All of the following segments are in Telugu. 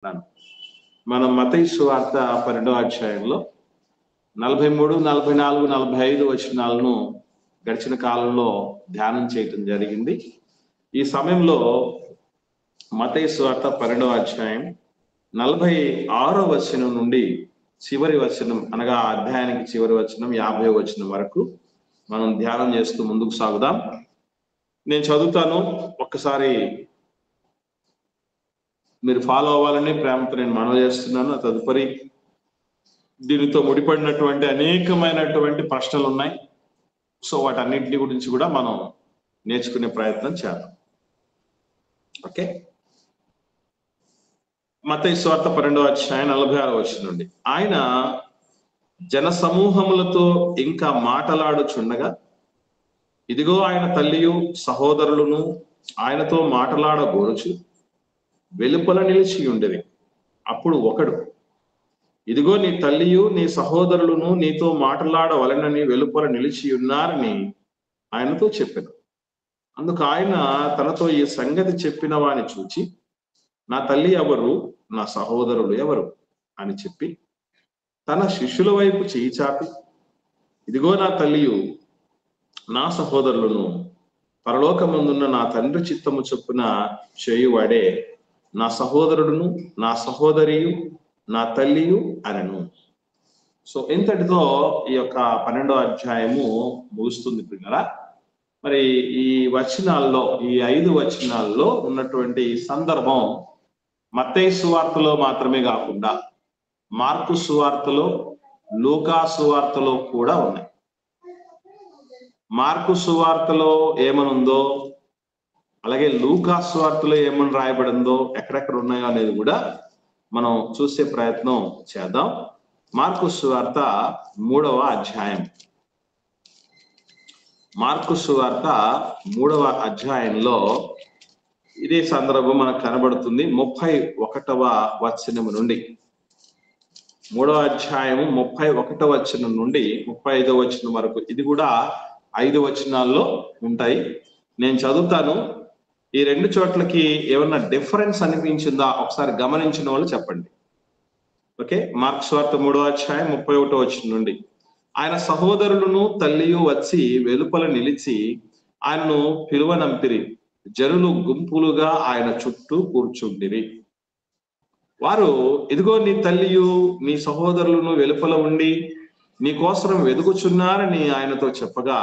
మనం మత్తయి సువార్త 12వ అధ్యాయంలో 43, 44, 45 వచనాలను గడిచిన కాలంలో ధ్యానం చేయటం జరిగింది. ఈ సమయంలో మత్తయి సువార్త 12వ అధ్యాయం 46వ వచనం నుండి చివరి వచనం అనగా అధ్యాయానికి చివరి వచనం 50వ వచనం వరకు మనం ధ్యానం చేస్తూ ముందుకు సాగుదాం. నేను చదువుతాను, ఒక్కసారి మీరు ఫాలో అవ్వాలని ప్రేమతో నేను మనవి చేస్తున్నాను. తదుపరి దీనితో ముడిపడినటువంటి అనేకమైనటువంటి ప్రశ్నలు ఉన్నాయి. సో వాటన్నింటిని గురించి కూడా మనం నేర్చుకునే ప్రయత్నం చేద్దాం. ఓకే, మత్తయి సువార్త 12వ అధ్యాయం 46వ వచనం నుండి. ఆయన జన సమూహములతో ఇంకా మాటలాడుచుండగా ఇదిగో ఆయన తల్లియు సహోదరులను ఆయనతో మాటలాడగోరుచు వెలుపల నిలిచి ఉండేది. అప్పుడు ఒకడు, ఇదిగో నీ తల్లియు నీ సహోదరులను నీతో మాట్లాడవలెనని వెలుపల నిలిచి ఉన్నారని ఆయనతో చెప్పాను. అందుకు ఆయన తనతో ఈ సంగతి చెప్పిన వాని చూచి, నా తల్లి ఎవరు, నా సహోదరులు ఎవరు అని చెప్పి తన శిష్యుల వైపు చేయి చాపి, ఇదిగో నా తల్లియు నా సహోదరులను పరలోకమందున్న నా తండ్రి చిత్తము చొప్పున చేయువాడే నా సహోదరుడును నా సహోదరియు నా తల్లియు అనను. సో ఇంతటితో ఈ యొక్క 12వ అధ్యాయము ముగుస్తుంది పిల్లరా. మరి ఈ వచనాల్లో, ఈ 5 వచనాల్లో ఉన్నటువంటి సందర్భం మత్తయి సువార్తలో మాత్రమే కాకుండా మార్కు సువార్తలో, లూకా సువార్తలో కూడా ఉన్నాయి. మార్కు సువార్తలో ఏమనుందో, అలాగే లూకా సువార్తలో ఏమని రాయబడిందో, ఎక్కడెక్కడ ఉన్నాయో అనేది కూడా మనం చూసే ప్రయత్నం చేద్దాం. మార్కు సువార్త 3వ అధ్యాయం. మార్కు సువార్త 3వ అధ్యాయంలో ఇదే సందర్భం మనకు కనబడుతుంది. 31వ వచనం నుండి 3వ అధ్యాయము 31వ వచనం నుండి 35వ వచనం వరకు, ఇది కూడా 5 వచనాల్లో ఉంటాయి. నేను చదువుతాను. ఈ 2 చోట్లకి ఏమన్నా డిఫరెన్స్ అనిపించిందా ఒకసారి గమనించిన వాళ్ళు చెప్పండి. ఓకే, మార్కు సువార్త 3వ అధ్యాయం 31వ వచనం నుండి, ఆయన సహోదరులను తల్లియు వచ్చి వెలుపల నిలిచి ఆయనను పిలువనంపిరి. జనులు గుంపులుగా ఆయన చుట్టూ కూర్చుండిరి. వారు, ఇదిగో నీ తల్లియు నీ సహోదరులను వెలుపల ఉండి నీ కోసం వెదుకుచున్నారని ఆయనతో చెప్పగా,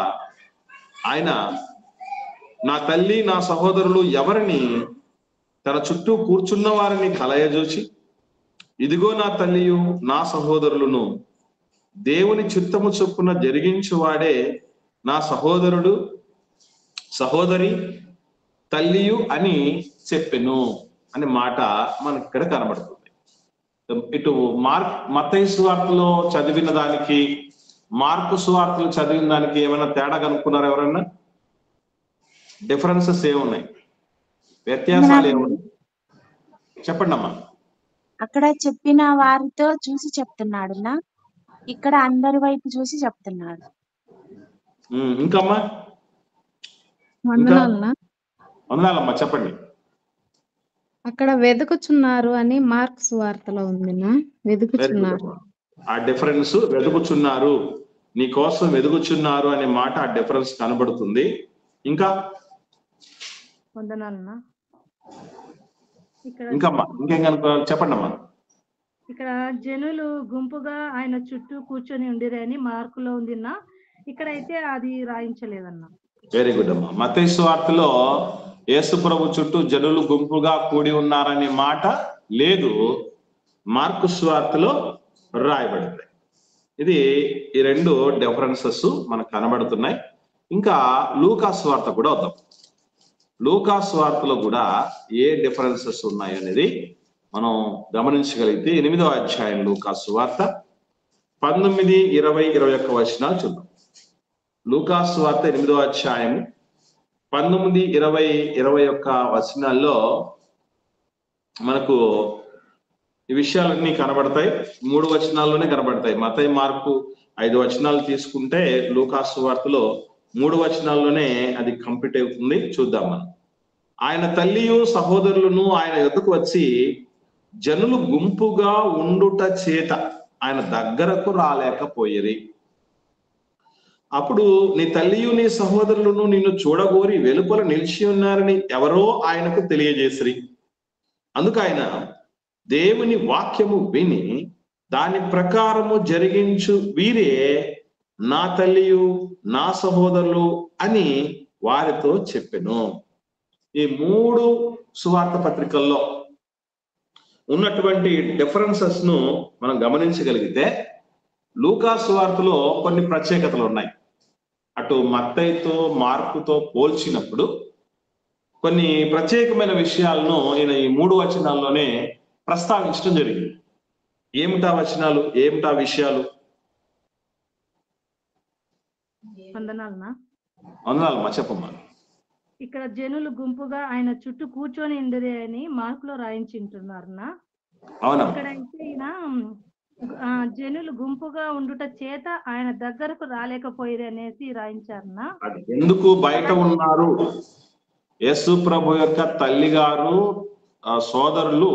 ఆయన నా తల్లి నా సహోదరులు ఎవరిని తన చుట్టూ కూర్చున్న వారిని కలయజూచి, ఇదిగో నా తల్లియు నా సహోదరులను దేవుని చిత్తము చొప్పున జరిగించువాడే నా సహోదరుడు సహోదరి తల్లియు అని చెప్పెను అనే మాట మనకి ఇక్కడ కనబడుతుంది. ఇటు మత్తయి సువార్తలో చదివిన దానికి మార్కు సువార్తలో చదివిన దానికి ఏమైనా తేడా కనుక్కున్నారా? ఎవరన్నా డిఫరెన్సెస్ ఏమున్నాయి, వ్యత్యాసాలు ఏమున్నాయి చెప్పండి అమ్మా. అక్కడ చెప్పిన వారితో చూసి చెప్తున్నాడు, ఇక్కడ అందరి వైపు చూసి చెప్తున్నాడు. ఇంకమ్మా వందనాలమ్మా చెప్పండి. అక్కడ వెతుకుచున్నారు అని మార్క్ సువార్తలో ఉంది. వెతుకుచున్నారు, ఆ డిఫరెన్స్ వెతుకుచున్నారు, నీ కోసం వెతుకుచున్నారు అనే మాట ఆ డిఫరెన్స్ కనబడుతుంది. ఇంకా ఇంకమ్మా ఇంకేం చెప్పండి అమ్మా. ఇక్కడ జనులు గుంపుగా ఆయన చుట్టూ కూర్చొని ఉండిరని మార్కులో ఉందిన్నా, ఇక్కడైతే అది రాయించలేదన్నా. వెరీ గుడ్ అమ్మా. మత్తయి సువార్తలో యేసు ప్రభు చుట్టూ జనులు గుంపుగా కూడి ఉన్నారనే మాట లేదు, మార్కు సువార్తలో రాయబడింది. ఇది ఈ 2 డిఫరెన్సెస్ మనకు కనబడుతున్నాయి. ఇంకా లూకా సువార్త కూడా వద్దాం. లూకా సువార్తలో కూడా ఏ డిఫరెన్సెస్ ఉన్నాయి అనేది మనం గమనించగలిగితే 8వ అధ్యాయం లూకా సువార్త 19, 20, 21 వచనాలు చూద్దాం. లూకా సువార్త 8వ అధ్యాయం 19, 20, 21 వచనాల్లో మనకు ఈ విషయాలన్నీ కనబడతాయి. 3 వచనాల్లోనే కనబడతాయి. మత్తయి మార్కు 5 వచనాలు తీసుకుంటే లూకా సువార్తలో 3 వచనాల్లోనే అది కంప్లీట్ అవుతుంది. చూద్దాం మనం. ఆయన తల్లియు సహోదరులను ఆయన యొద్దకు వచ్చి జనులు గుంపుగా ఉండుట చేత ఆయన దగ్గరకు రాలేకపోయేది. అప్పుడు నీ తల్లియు నీ సహోదరులను నిన్ను చూడగోరి వెలుపల నిలిచి ఉన్నారని ఎవరో ఆయనకు తెలియజేసిరి. అందుకు ఆయన దేవుని వాక్యము విని దాని ప్రకారము జరిగించు వీరే నా తల్లియు నా సహోదరులు అని వారితో చెప్పెను. ఈ 3 సువార్త పత్రికల్లో ఉన్నటువంటి డిఫరెన్సెస్ ను మనం గమనించగలిగితే లూకా సువార్తలో కొన్ని ప్రత్యేకతలు ఉన్నాయి. అటు మత్తయితో మార్కుతో పోల్చినప్పుడు కొన్ని ప్రత్యేకమైన విషయాలను ఈయన ఈ 3 వచనాల్లోనే ప్రస్తావించడం జరిగింది. ఏమిటా వచనాలు, ఏమిటా విషయాలు? వందనాలమ్మా, చెప్పమ్మా. ఇక్కడ జనులు గుంపుగా ఆయన చుట్టూ కూర్చొని ఉండిరి అని మార్కులో రాయించుంటున్నారన్నా. ఇక్కడైతే ఈయన జనులు గుంపుగా ఉండుట చేత ఆయన దగ్గరకు రాలేకపోయేది అనేసి రాయించారన్నా. ఎందుకు బయట ఉన్నారు? యేసు ప్రభు యొక్క తల్లి గారు సోదరులు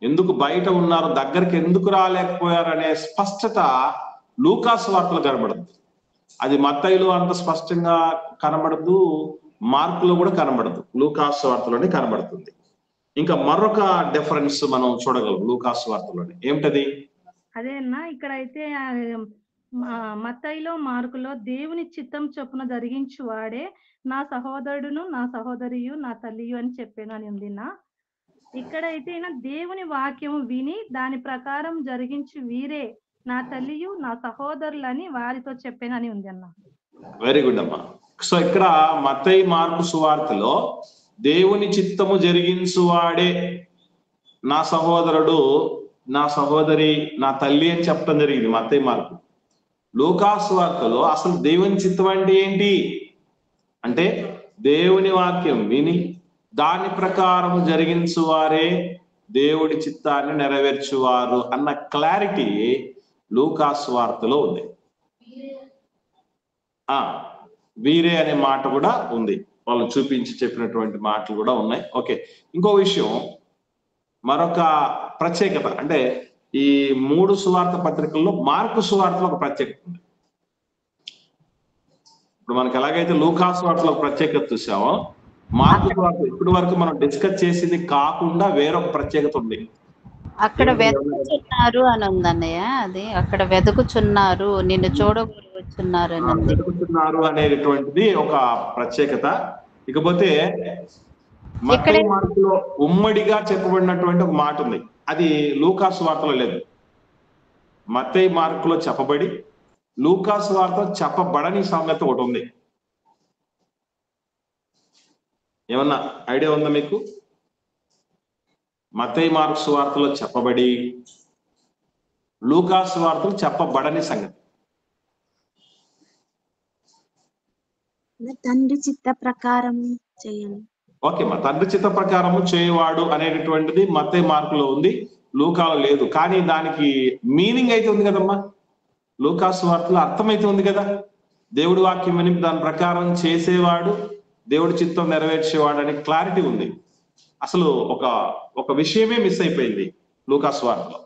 ఎందుకు బయట ఉన్నారు, దగ్గరికి ఎందుకు రాలేకపోయారు అనే స్పష్టత లూకా సువార్తలో కనబడదు. అది మత్తయిలో అంత స్పష్టంగా కనబడదు, మార్కులో కూడా కనబడదు, లూకా సువార్తలోనే కనబడుతుంది. ఇంకా మరొక డిఫరెన్స్ మనం చూడగలం లూకా సువార్తలోనే. ఏమిటది? అదే అన్నా, ఇక్కడైతే మత్తయిలో మార్కులో దేవుని చిత్తం చొప్పున జరిగించు వాడే నా సహోదరుడును నా సహోదరియు నా తల్లియు అని చెప్పాను అని ఉందిన్నా. ఇక్కడైతే దేవుని వాక్యము విని దాని ప్రకారం జరిగించు వీరే నా తల్లియు నా సహోదరులని వారితో చెప్పానని ఉంది అన్న. వెరీ గుడ్ అమ్మా. సో ఇక్కడ మత్తయి మార్కు సువార్తలో దేవుని చిత్తము జరిగించువాడే నా సహోదరుడు నా సహోదరి నా తల్లి అని చెప్పడం జరిగింది మత్తయి మార్కు. లూకా సువార్తలో అసలు దేవుని చిత్తం అంటే ఏంటి అంటే దేవుని వాక్యం విని దాని ప్రకారం జరిగించువారే దేవుడి చిత్తాన్ని నెరవేర్చువారు అన్న క్లారిటీ లూకా సువార్తలో ఉంది. వీరే అనే మాట కూడా ఉంది, వాళ్ళు చూపించి చెప్పినటువంటి మాటలు కూడా ఉన్నాయి. ఓకే, ఇంకో విషయం, మరొక ప్రత్యేకత అంటే ఈ 3 సువార్త పత్రికల్లో మార్కు సువార్తలో ఒక ప్రత్యేకత ఉంది. ఇప్పుడు మనకి ఎలాగైతే లూకా సువార్తలో ఒక ప్రత్యేకత చూసామో, మార్కు సువార్త ఇప్పటి వరకు మనం డిస్కస్ చేసింది కాకుండా వేరొక ప్రత్యేకత ఉంది. అక్కడ వెతుకుచున్నారు అని ఉందన్నయ్య. అది అక్కడ వెతుకుచున్నారు, నిన్ను చూడగొచ్చున్నారు అని వెతుకుచున్నారు అనేటువంటిది ఒక ప్రత్యేకత. ఇకపోతే మత్తయి మార్కులో ఉమ్మడిగా చెప్పబడినటువంటి ఒక మాట ఉంది, అది లూకా సువార్తలో లేదు. మత్తయి మార్కులో చెప్పబడి లూకా సువార్తలో చెప్పబడని సంగతి ఒకటి ఉంది. ఏమన్నా ఐడియా ఉందా మీకు? మత్తయి మార్కు సువార్తలో చెప్పబడి లూకా సువార్తలో చెప్పబడని సంగతి. తండ్రి చిత్త ప్రకారం చేయాలి. ఓకే, మా తండ్రి చిత్త ప్రకారము చేయవాడు అనేటటువంటిది మత్తయి మార్కులో ఉంది, లూకాలో లేదు. కానీ దానికి మీనింగ్ అయితే ఉంది కదమ్మా, లూకా సువార్తలో అర్థమైతే ఉంది కదా. దేవుడి వాక్యం విని దాని ప్రకారం చేసేవాడు దేవుడి చిత్తం నెరవేర్చేవాడు అనే క్లారిటీ ఉంది. అసలు ఒక విషయమే మిస్ అయిపోయింది లూకా సువార్తలో,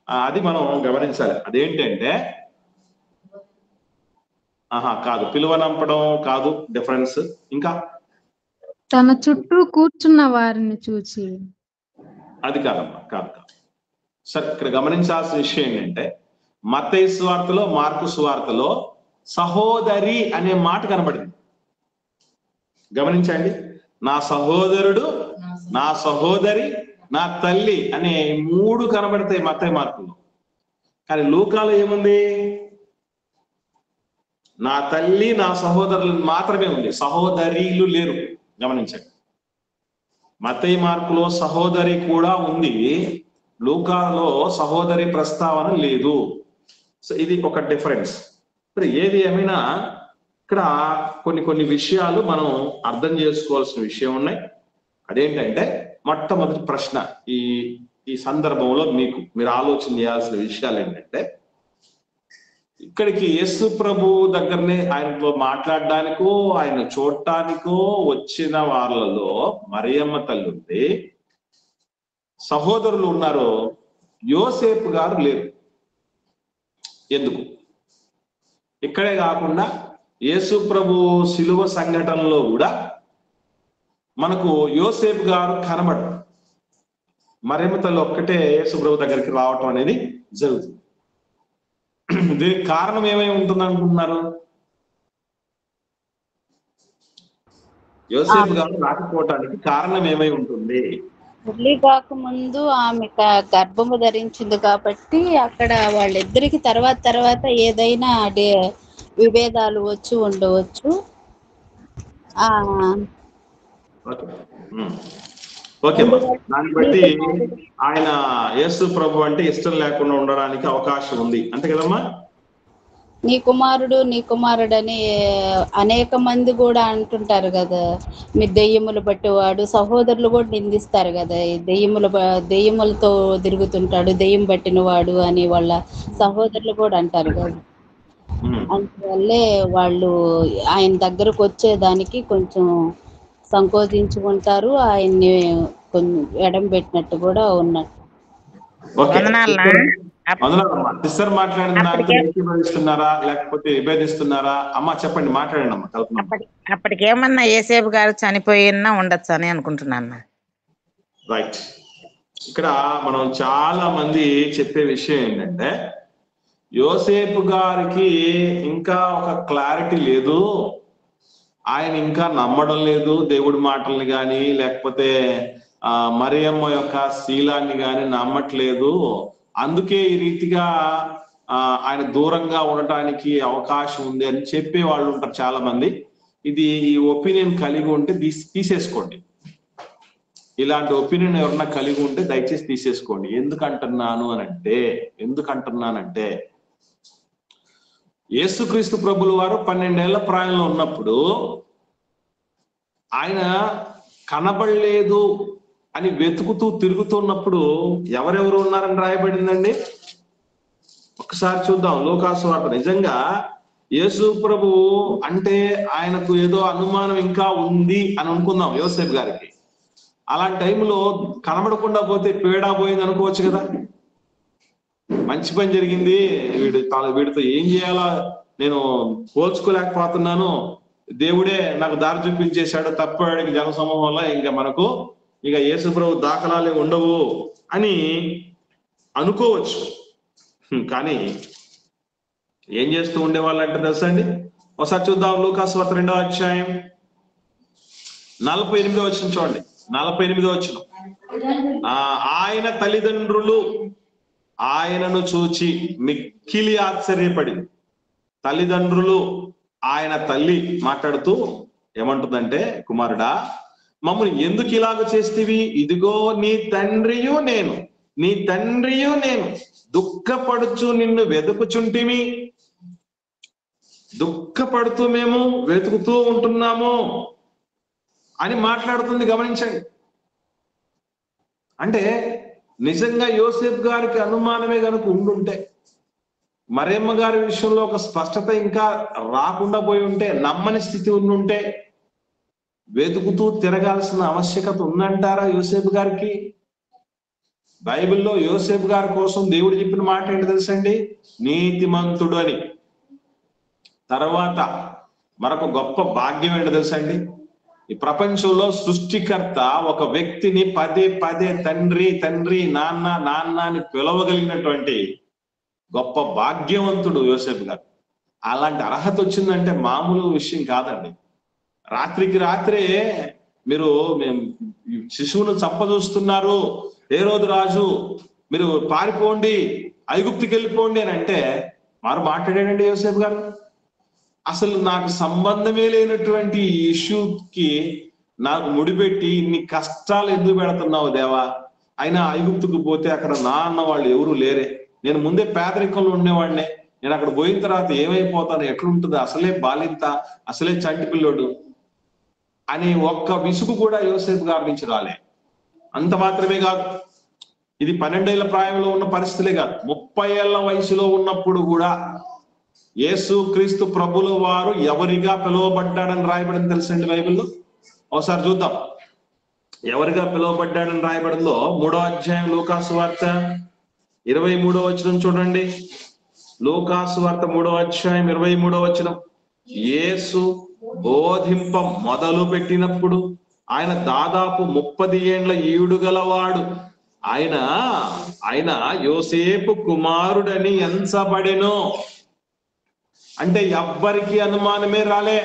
అది మనం గమనించాలి. అదేంటంటే కాదు, పిలువనంపడం కాదు డిఫరెన్స్. ఇంకా తన చుట్టూ కూర్చున్న వారిని చూచి, అది కాదమ్మా, కాదు. సరే, ఇక్కడ గమనించాల్సిన విషయం ఏంటంటే మత్తయి సువార్తలో మార్కు సువార్తలో సహోదరి అనే మాట కనబడింది. గమనించండి, నా సహోదరుడు నా సహోదరి నా తల్లి అనే 3 కనబడతాయి మత్తయి మార్కులో. కానీ లూకాలో ఏముంది? నా తల్లి నా సహోదరులు మాత్రమే ఉంది, సహోదరీలు లేరు. గమనించండి, మత్తయి మార్కులో సహోదరి కూడా ఉంది, లూకాలో సహోదరి ప్రస్తావన లేదు. సో ఇది ఒక డిఫరెన్స్. ఏది ఏమైనా ఇక్కడ కొన్ని విషయాలు మనం అర్థం చేసుకోవాల్సిన విషయం ఉన్నాయి. అదేంటంటే మొట్టమొదటి ప్రశ్న ఈ సందర్భంలో మీరు ఆలోచన చేయాల్సిన విషయాలు ఏంటంటే, ఇక్కడికి యేసు ప్రభు దగ్గరనే ఆయనతో మాట్లాడడానికో ఆయన చూడటానికో వచ్చిన వాళ్ళలో మరియమ్మ తల్లి ఉంది, సహోదరులు ఉన్నారో యోసేపు గారు లేరు. ఎందుకు? ఇక్కడే కాకుండా యేసు ప్రభు శిలువ సంఘటనలో కూడా మనకు యోసేపు గారు కనబడరు. మరియమ్మ తల్లి ఒక్కటే యేసు ప్రభు దగ్గరికి రావటం అనేది జరుగుతుంది. దీనికి కారణం ఏమై ఉంటుంది అనుకుంటున్నారు? యోసేపు గారు రాకపోవటానికి కారణం ఏమై ఉంటుంది? పెళ్లి కాకముందు ఆమె గర్భము ధరించింది కాబట్టి అక్కడ వాళ్ళిద్దరికి తర్వాత ఏదైనా విభేదాలు వచ్చి ఉండవచ్చు. ఓకే, దాన్ని బట్టి ఆయన యేసు ప్రభు అంటే ఇష్టం లేకుండా ఉండడానికి అవకాశం ఉంది, అంతే కదమ్మా? నీ కుమారుడు అని అనేక మంది కూడా అంటుంటారు కదా, మీ దెయ్యములు బట్టివాడు. సహోదరులు కూడా నిందిస్తారు కదా, దెయ్యములతో తిరుగుతుంటాడు, దెయ్యం పట్టిన వాడు అని వాళ్ళ సహోదరులు కూడా అంటారు కదా. అందువల్లే వాళ్ళు ఆయన దగ్గరకు వచ్చేదానికి కొంచెం సంకోచించుకుంటారు, ఆయన్ని కొంచెం ఎడం పెట్టినట్టు కూడా ఉన్నట్టు. సిస్టర్ మాట్లాడిన విభేదిస్తున్నారా లేకపోతే విభేదిస్తున్నారా? అమ్మా చెప్పండి, మాట్లాడండి అమ్మా. అప్పటికేమన్నా యేసేపు గారు చనిపోయినా ఉండొచ్చు అని అనుకుంటున్నాను. రైట్. ఇక్కడ మనం చాలా మంది చెప్పే విషయం ఏంటంటే యోసేపు గారికి ఇంకా ఒక క్లారిటీ లేదు, ఆయన ఇంకా నమ్మడం లేదు దేవుడి మాటల్ని కానీ లేకపోతే మరియమ్మ యొక్క శీలాన్ని కానీ నమ్మట్లేదు, అందుకే ఈ రీతిగా ఆయన దూరంగా ఉండటానికి అవకాశం ఉంది అని చెప్పే వాళ్ళు ఉంటారు చాలా మంది. ఇది ఈ ఒపీనియన్ కలిగి ఉంటే తీసేసుకోండి. ఇలాంటి ఒపీనియన్ ఎవరన్నా కలిగి ఉంటే దయచేసి తీసేసుకోండి. ఎందుకంటున్నానంటే యేసుక్రీస్తు ప్రభుల వారు 12 ఏళ్ల ప్రాయంలో ఉన్నప్పుడు ఆయన కనబడలేదు అని వెతుకుతూ తిరుగుతున్నప్పుడు ఎవరెవరు ఉన్నారని రాయబడిందండి? ఒకసారి చూద్దాం లూకాసు వార్త. నిజంగా యేసు ప్రభు అంటే ఆయనకు ఏదో అనుమానం ఇంకా ఉంది అని అనుకుందాం యోసేపు గారికి. అలాంటి టైంలో కనబడకుండా పోతే పేడా పోయింది అనుకోవచ్చు కదా. మంచి పని జరిగింది, వీడితో ఏం చేయాలా నేను పోల్చుకోలేకపోతున్నాను, దేవుడే నాకు దారి చూపించేశాడు, తప్పాడికి జన సమూహంలో ఇంకా మనకు ఇక యేసు ప్రభు దాఖలాలే ఉండవు అని అనుకోవచ్చు. కానీ ఏం చేస్తూ ఉండేవాళ్ళంటే తెలుసా అండి? ఒకసారి చూద్దాం లూకాసు వార్త 2వ అధ్యాయం 48వ వచనం చూడండి. 48వ వచనం. ఆయన తల్లిదండ్రులు ఆయనను చూచి మిక్కిలి ఆశ్చర్యపడి, తల్లిదండ్రులు ఆయన తల్లి మాట్లాడుతూ ఏమంటుందంటే, కుమారుడా మమ్మల్ని ఎందుకు ఇలాగ చేస్తేవి? ఇదిగో నీ తండ్రియు నేను దుఃఖపడుచు నిన్ను వెతుకుచుంటిమి. దుఃఖపడుతూ మేము వెతుకుతూ ఉంటున్నాము అని మాట్లాడుతుంది. గమనించండి. అంటే నిజంగా యోసేపు గారికి అనుమానమే కనుక ఉండుంటే, మరియమ్మ గారి విషయంలో ఒక స్పష్టత ఇంకా రాకుండా పోయి ఉంటే, నమ్మని స్థితి ఉండుంటే వెతుకుతూ తిరగాల్సిన ఆవశ్యకత ఉందంటారా యోసేపు గారికి? బైబిల్లో యోసేపు గారి కోసం దేవుడు చెప్పిన మాట ఏంటి తెలుసండి? నీతిమంతుడు అని. తర్వాత మరొక గొప్ప భాగ్యం ఏంటి తెలుసండి? ఈ ప్రపంచంలో సృష్టికర్త ఒక వ్యక్తిని పదే తండ్రి నాన్న అని పిలవగలిగినటువంటి గొప్ప భాగ్యవంతుడు యోసేపు గారు. అలాంటి అర్హత వచ్చిందంటే మామూలు విషయం కాదండి. రాత్రికి రాత్రే మీరు శిశువును చంపదూస్తున్నారు, హేరోదు రాజు, మీరు పారిపోండి, ఐగుప్తుకి వెళ్ళిపోండి అని అంటే వారు మాట్లాడాడండి యోసేపు గారు. అసలు నాకు సంబంధమే లేనటువంటి ఇష్యూకి నాకు ముడిపెట్టి ఇన్ని కష్టాలు ఎందుకు పెడుతున్నావు దేవా? అయినా ఐగుప్తుకు పోతే అక్కడ నా అన్న వాళ్ళు ఎవరు లేరే, నేను ముందే పేదరికంలో ఉండేవాడినే, నేను అక్కడ పోయిన తర్వాత ఏమైపోతాను, ఎట్లుంటుంది, అసలే బాలింత, అసలే చంటి పిల్లోడు అని ఒక్క విసుగు కూడా యోసేపు గారి నుంచి రాలే. అంత మాత్రమే కాదు, ఇది 12 ఏళ్ల ప్రాయంలో ఉన్న పరిస్థితులే కాదు, 30 ఏళ్ల వయసులో ఉన్నప్పుడు కూడా యేసు క్రీస్తు ప్రభుల వారు ఎవరిగా పిలువబడ్డాడని రాయబడింది తెలుసండి బైబిల్లో. ఒకసారి చూద్దాం. ఎవరిగా పిలువబడ్డాడని రాయబడిందో 3వ అధ్యాయం లూకాసు వార్త 23వ వచనం చూడండి. లూకాసు వార్త 3వ అధ్యాయం 23వ వచనం. యేసు బోధింప మొదలు పెట్టినప్పుడు ఆయన దాదాపు 30 ఏండ్ల ఈడు గలవాడు. ఆయన యోసేపు కుమారుడని ఎంచబడెను. అంటే ఎవ్వరికి అనుమానమే రాలే.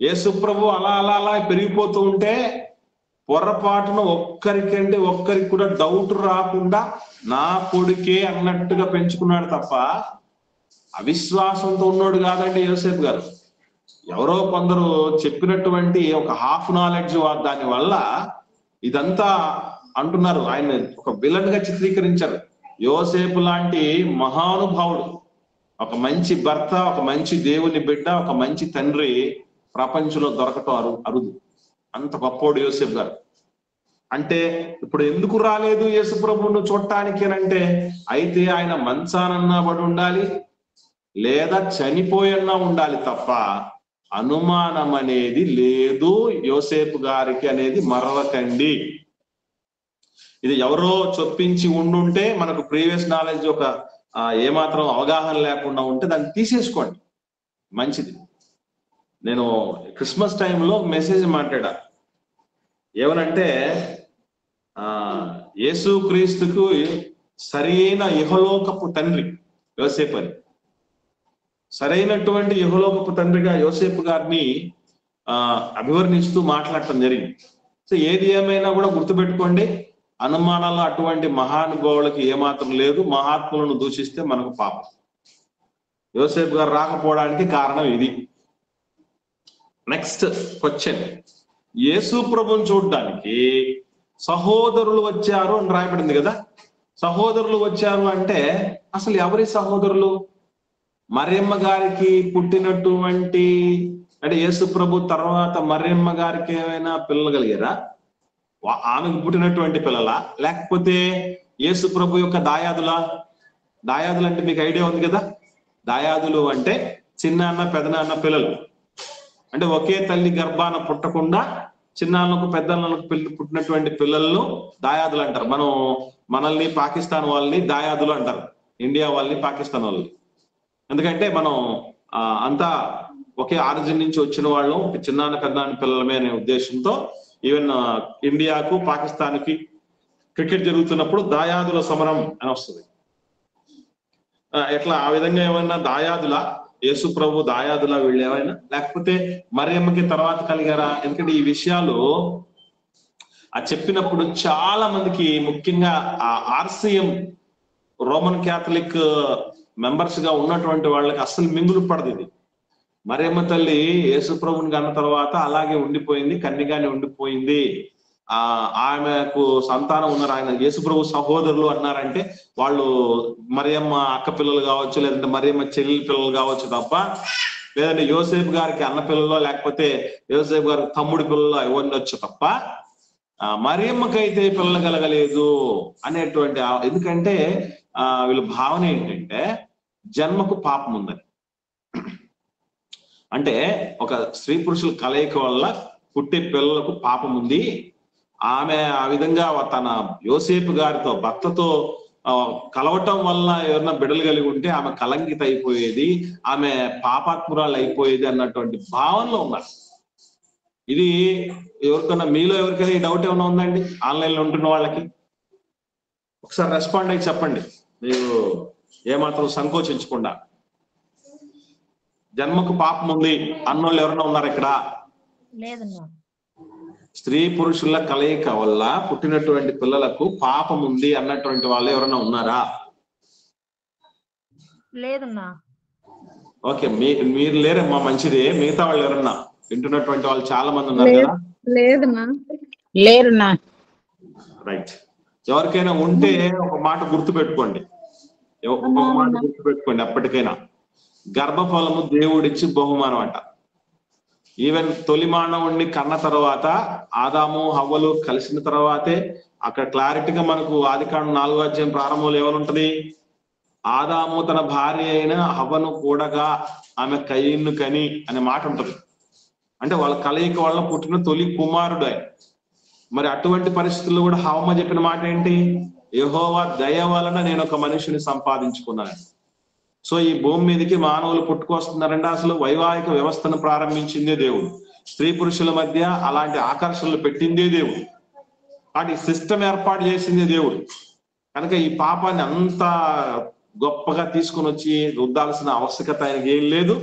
యేసు ప్రభు అలా అలా అలా పెరిగిపోతూ ఉంటే పొరపాటున ఒక్కరికి కూడా డౌట్ రాకుండా నా కొడుకే అన్నట్టుగా పెంచుకున్నాడు తప్ప అవిశ్వాసంతో ఉన్నాడు కాదండి యోసేపు గారు. ఎవరో కొందరు చెప్పినటువంటి ఒక హాఫ్ నాలెడ్జ్ దాని వల్ల ఇదంతా అంటున్నారు. ఆయన ఒక విలన్ గా చిత్రీకరించారు. యోసేపు లాంటి మహానుభావుడు, ఒక మంచి భర్త, ఒక మంచి దేవుని బిడ్డ, ఒక మంచి తండ్రి ప్రపంచంలో దొరకటం అరుదు. అంత గొప్పోడు యోసేపు గారు. అంటే ఇప్పుడు ఎందుకు రాలేదు యేసు ప్రభువును చూడటానికి అంటే, అయితే ఆయన మంచానన్నా పడి ఉండాలి, లేదా చనిపోయన్నా ఉండాలి తప్ప అనుమానం అనేది లేదు యోసేపు గారికి అనేది మరవకండి. ఇది ఎవరో చొప్పించి ఉండుంటే మనకు ప్రీవియస్ నాలెడ్జ్ ఒక ఏమాత్రం అవగాహన లేకుండా ఉంటే దాన్ని తీసేసుకోండి, మంచిది. నేను క్రిస్మస్ టైంలో మెసేజ్ మాట్లాడా. ఏమనంటే యేసు క్రీస్తుకు సరైన ఇహలోకపు తండ్రి యోసేపు అని, సరైనటువంటి ఇహలోకపు తండ్రిగా యోసేపు గారిని అభివర్ణిస్తూ మాట్లాడటం జరిగింది. సో ఏది ఏమైనా కూడా గుర్తుపెట్టుకోండి, అనుమానాలు అటువంటి మహానుభావులకి ఏమాత్రం లేదు. మహాత్ములను దూషిస్తే మనకు పాపం. యోసేపు గారు రాకపోవడానికి కారణం ఇది. నెక్స్ట్ క్వశ్చన్, యేసు ప్రభుని చూడడానికి సహోదరులు వచ్చారు అని రాయబడింది కదా. సహోదరులు వచ్చారు అంటే అసలు ఎవరి సహోదరులు? మరియమ్మ గారికి పుట్టినటువంటి, అంటే యేసు ప్రభు తర్వాత మరియమ్మ గారికి ఏమైనా పిల్లలు కలిగారా? ఆమెకు పుట్టినటువంటి పిల్లలా, లేకపోతే యేసు ప్రభు యొక్క దాయాదులా? దాయాదులు అంటే మీకు ఐడియా ఉంది కదా. దాయాదులు అంటే చిన్నాన్న పెదనాన్న పిల్లలు, అంటే ఒకే తల్లి గర్భాన పుట్టకుండా చిన్నాన్నకు పెద్దన్నలకు పుట్టినటువంటి పిల్లలను దాయాదులు అంటారు. మనల్ని పాకిస్తాన్ వాళ్ళని దాయాదులు అంటారు, ఇండియా వాళ్ళని పాకిస్తాన్ వాళ్ళని. ఎందుకంటే మనం అంతా ఒకే ఆరిజిన్ నుంచి వచ్చిన వాళ్ళు, చిన్నాన్న పెద్దనాన్న పిల్లలమే అనే ఉద్దేశంతో ఈవెన్ ఇండియాకు పాకిస్తాన్కి క్రికెట్ జరుగుతున్నప్పుడు దాయాదుల సమరం అని వస్తుంది. ఎట్లా ఆ విధంగా ఏమైనా దాయాదుల యేసు ప్రభు దాయాదుల వీళ్ళు ఏమైనా, లేకపోతే మరియమ్మకి తర్వాత కలిగారా? ఎందుకంటే ఈ విషయాలు చెప్పినప్పుడు చాలా మందికి, ముఖ్యంగా ఆ ఆర్సిఎం రోమన్ క్యాథలిక్ మెంబర్స్ గా ఉన్నటువంటి వాళ్ళకి అస్సలు మింగులు పడదు ఇది. మరియమ్మ తల్లి యేసు ప్రభుని కన్న తర్వాత అలాగే ఉండిపోయింది, కన్యగానే ఉండిపోయింది. ఆమెకు సంతానం ఉన్నారు. ఆయన యేసు ప్రభు సహోదరులు అన్నారంటే వాళ్ళు మరియమ్మ అక్క పిల్లలు కావచ్చు, లేదంటే మరియమ్మ చెల్లి పిల్లలు కావచ్చు తప్ప, లేదంటే యోసేపు గారికి అన్న పిల్లలు, లేకపోతే యోసేపు గారికి తమ్ముడి పిల్లలు ఇవన్నీ వచ్చు తప్ప మరియమ్మకైతే పిల్లలు కలగలేదు అనేటువంటి. ఎందుకంటే వీళ్ళ భావన ఏంటంటే జన్మకు పాపం ఉందని. అంటే ఒక స్త్రీ పురుషుల కలయిక వల్ల పుట్టే పిల్లలకు పాపం ఉంది. ఆమె ఆ విధంగా తన యోసేపు గారితో భర్తతో కలవటం వల్ల ఎవరైనా బిడ్డలు కలిగి ఉంటే ఆమె కలంకిత అయిపోయేది, ఆమె పాపాత్మురాలు అయిపోయేది అన్నటువంటి భావనలో ఉన్నారు. ఇది ఎవరికైనా, మీలో ఎవరికైనా ఈ డౌట్ ఏమైనా ఉందండి? ఆన్లైన్ లో ఉంటున్న వాళ్ళకి ఒకసారి రెస్పాండ్ అయ్యి చెప్పండి, మీరు ఏమాత్రం సంకోచించకుండా. జన్మకు పాపం ఉంది అన్నోళ్ళు ఎవరైనా ఉన్నారు ఇక్కడ? లేదన్నా. స్త్రీ పురుషుల కలయిక వల్ల పుట్టినటువంటి పిల్లలకు పాపం ఉంది అన్నటువంటి వాళ్ళు ఎవరైనా ఉన్నారా? లేదన్నా. ఓకే, మీరు లేరమ్మా, మంచిదే. మిగతా వాళ్ళు ఎవరన్నా వింటున్నటువంటి వాళ్ళు చాలా మంది ఉన్నారు కదా? లేదన్నా. లేరునా. రైట్. ఎవరికైనా ఉంటే ఒక మాట గుర్తుపెట్టుకోండి, అప్పటికైనా గర్భఫలము దేవుడిచ్చి బహుమానం అంట. ఈవెన్ తొలి మానవుడిని కన్న తర్వాత ఆదాము హవ్వలు కలిసిన తర్వాతే అక్కడ క్లారిటీగా మనకు ఆదికాండం 4వ అధ్యాయం ప్రారంభంలో ఏమనుంటది? ఆదాము తన భార్య అయిన హవ్వను కూడగా ఆమె కయీన్ను కని అనే మాట ఉంటది. అంటే వాళ్ళ కలయిక వల్ల పుట్టిన తొలి కుమారుడు ఆయన. మరి అటువంటి పరిస్థితుల్లో కూడా హవ్వ చెప్పిన మాట ఏంటి? యెహోవా దయ వలన నేను ఒక మనిషిని సంపాదించుకున్నాను. సో ఈ భూమి మీదకి మానవులు పుట్టుకొస్తున్నారంటే అసలు వైవాహిక వ్యవస్థను ప్రారంభించిందే దేవుడు. స్త్రీ పురుషుల మధ్య అలాంటి ఆకర్షణలు పెట్టిందే దేవుడు. వాటి సిస్టమ్ ఏర్పాటు చేసిందే దేవుడు. కనుక ఈ పాపాన్ని అంత గొప్పగా తీసుకొని వచ్చి రుద్దాల్సిన ఆవశ్యకత ఆయనకి ఏం లేదు.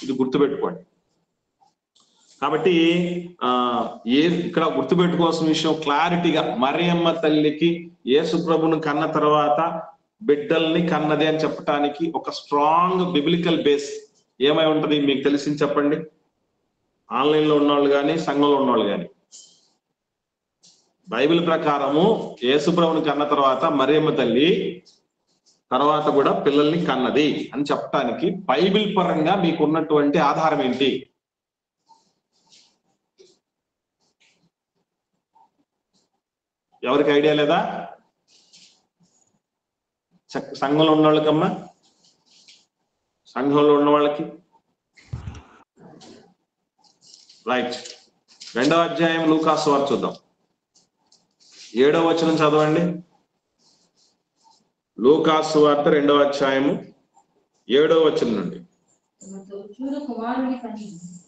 ఇది గుర్తుపెట్టుకోండి. కాబట్టి ఇక్కడ గుర్తుపెట్టుకోవాల్సిన విషయం క్లారిటీగా, మరియమ్మ తల్లికి యేసు ప్రభును కన్న తర్వాత బిడ్డల్ని కన్నది అని చెప్పడానికి ఒక స్ట్రాంగ్ బిబ్లికల్ బేస్ ఏమై ఉంటది మీకు తెలిసింది చెప్పండి. ఆన్లైన్ లో ఉన్నవాళ్ళు కానీ సంఘంలో ఉన్నవాళ్ళు కానీ బైబిల్ ప్రకారము యేసు ప్రభుని కన్న తర్వాత మరియమ్మ తల్లి తర్వాత కూడా పిల్లల్ని కన్నది అని చెప్పడానికి బైబిల్ పరంగా మీకు ఉన్నటువంటి ఆధారం ఏంటి? ఎవరికి ఐడియా లేదా? సంఘంలో ఉన్న వాళ్ళకమ్మా, సంఘంలో ఉన్న వాళ్ళకి రైట్. 2వ అధ్యాయం లూకాసు వార్త చూద్దాం. 7వ వచనం చదవండి. లూకాసు వార్త 2వ అధ్యాయము 7వ వచనం నుండి.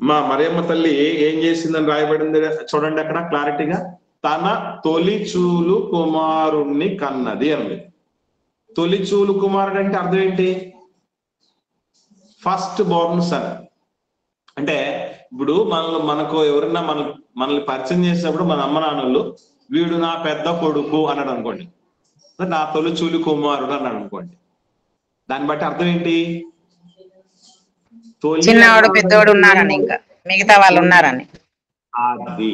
మా మరియమ్మ తల్లి ఏం చేసిందని రాయబడింది చూడండి అక్కడ క్లారిటీగా. తన తొలిచూలు కుమారుణ్ణి కన్నది అంది. తొలిచూలు కుమారుడు అంటే అర్థం ఏంటి? First born son. అంటే ఇప్పుడు మనకు ఎవరన్నా మనల్ని పరిచయం చేసేటప్పుడు మన అమ్మ నాన్నలు వీడు నా పెద్ద కొడుకు అన్నాడు అనుకోండి, నా తొలిచూలు కుమారుడు అన్నాడు అనుకోండి, దాన్ని బట్టి అర్థం ఏంటి? చిన్నవాడు పెద్దవాడు ఉన్నారని, ఇంకా మిగతా వాళ్ళు ఉన్నారని. అది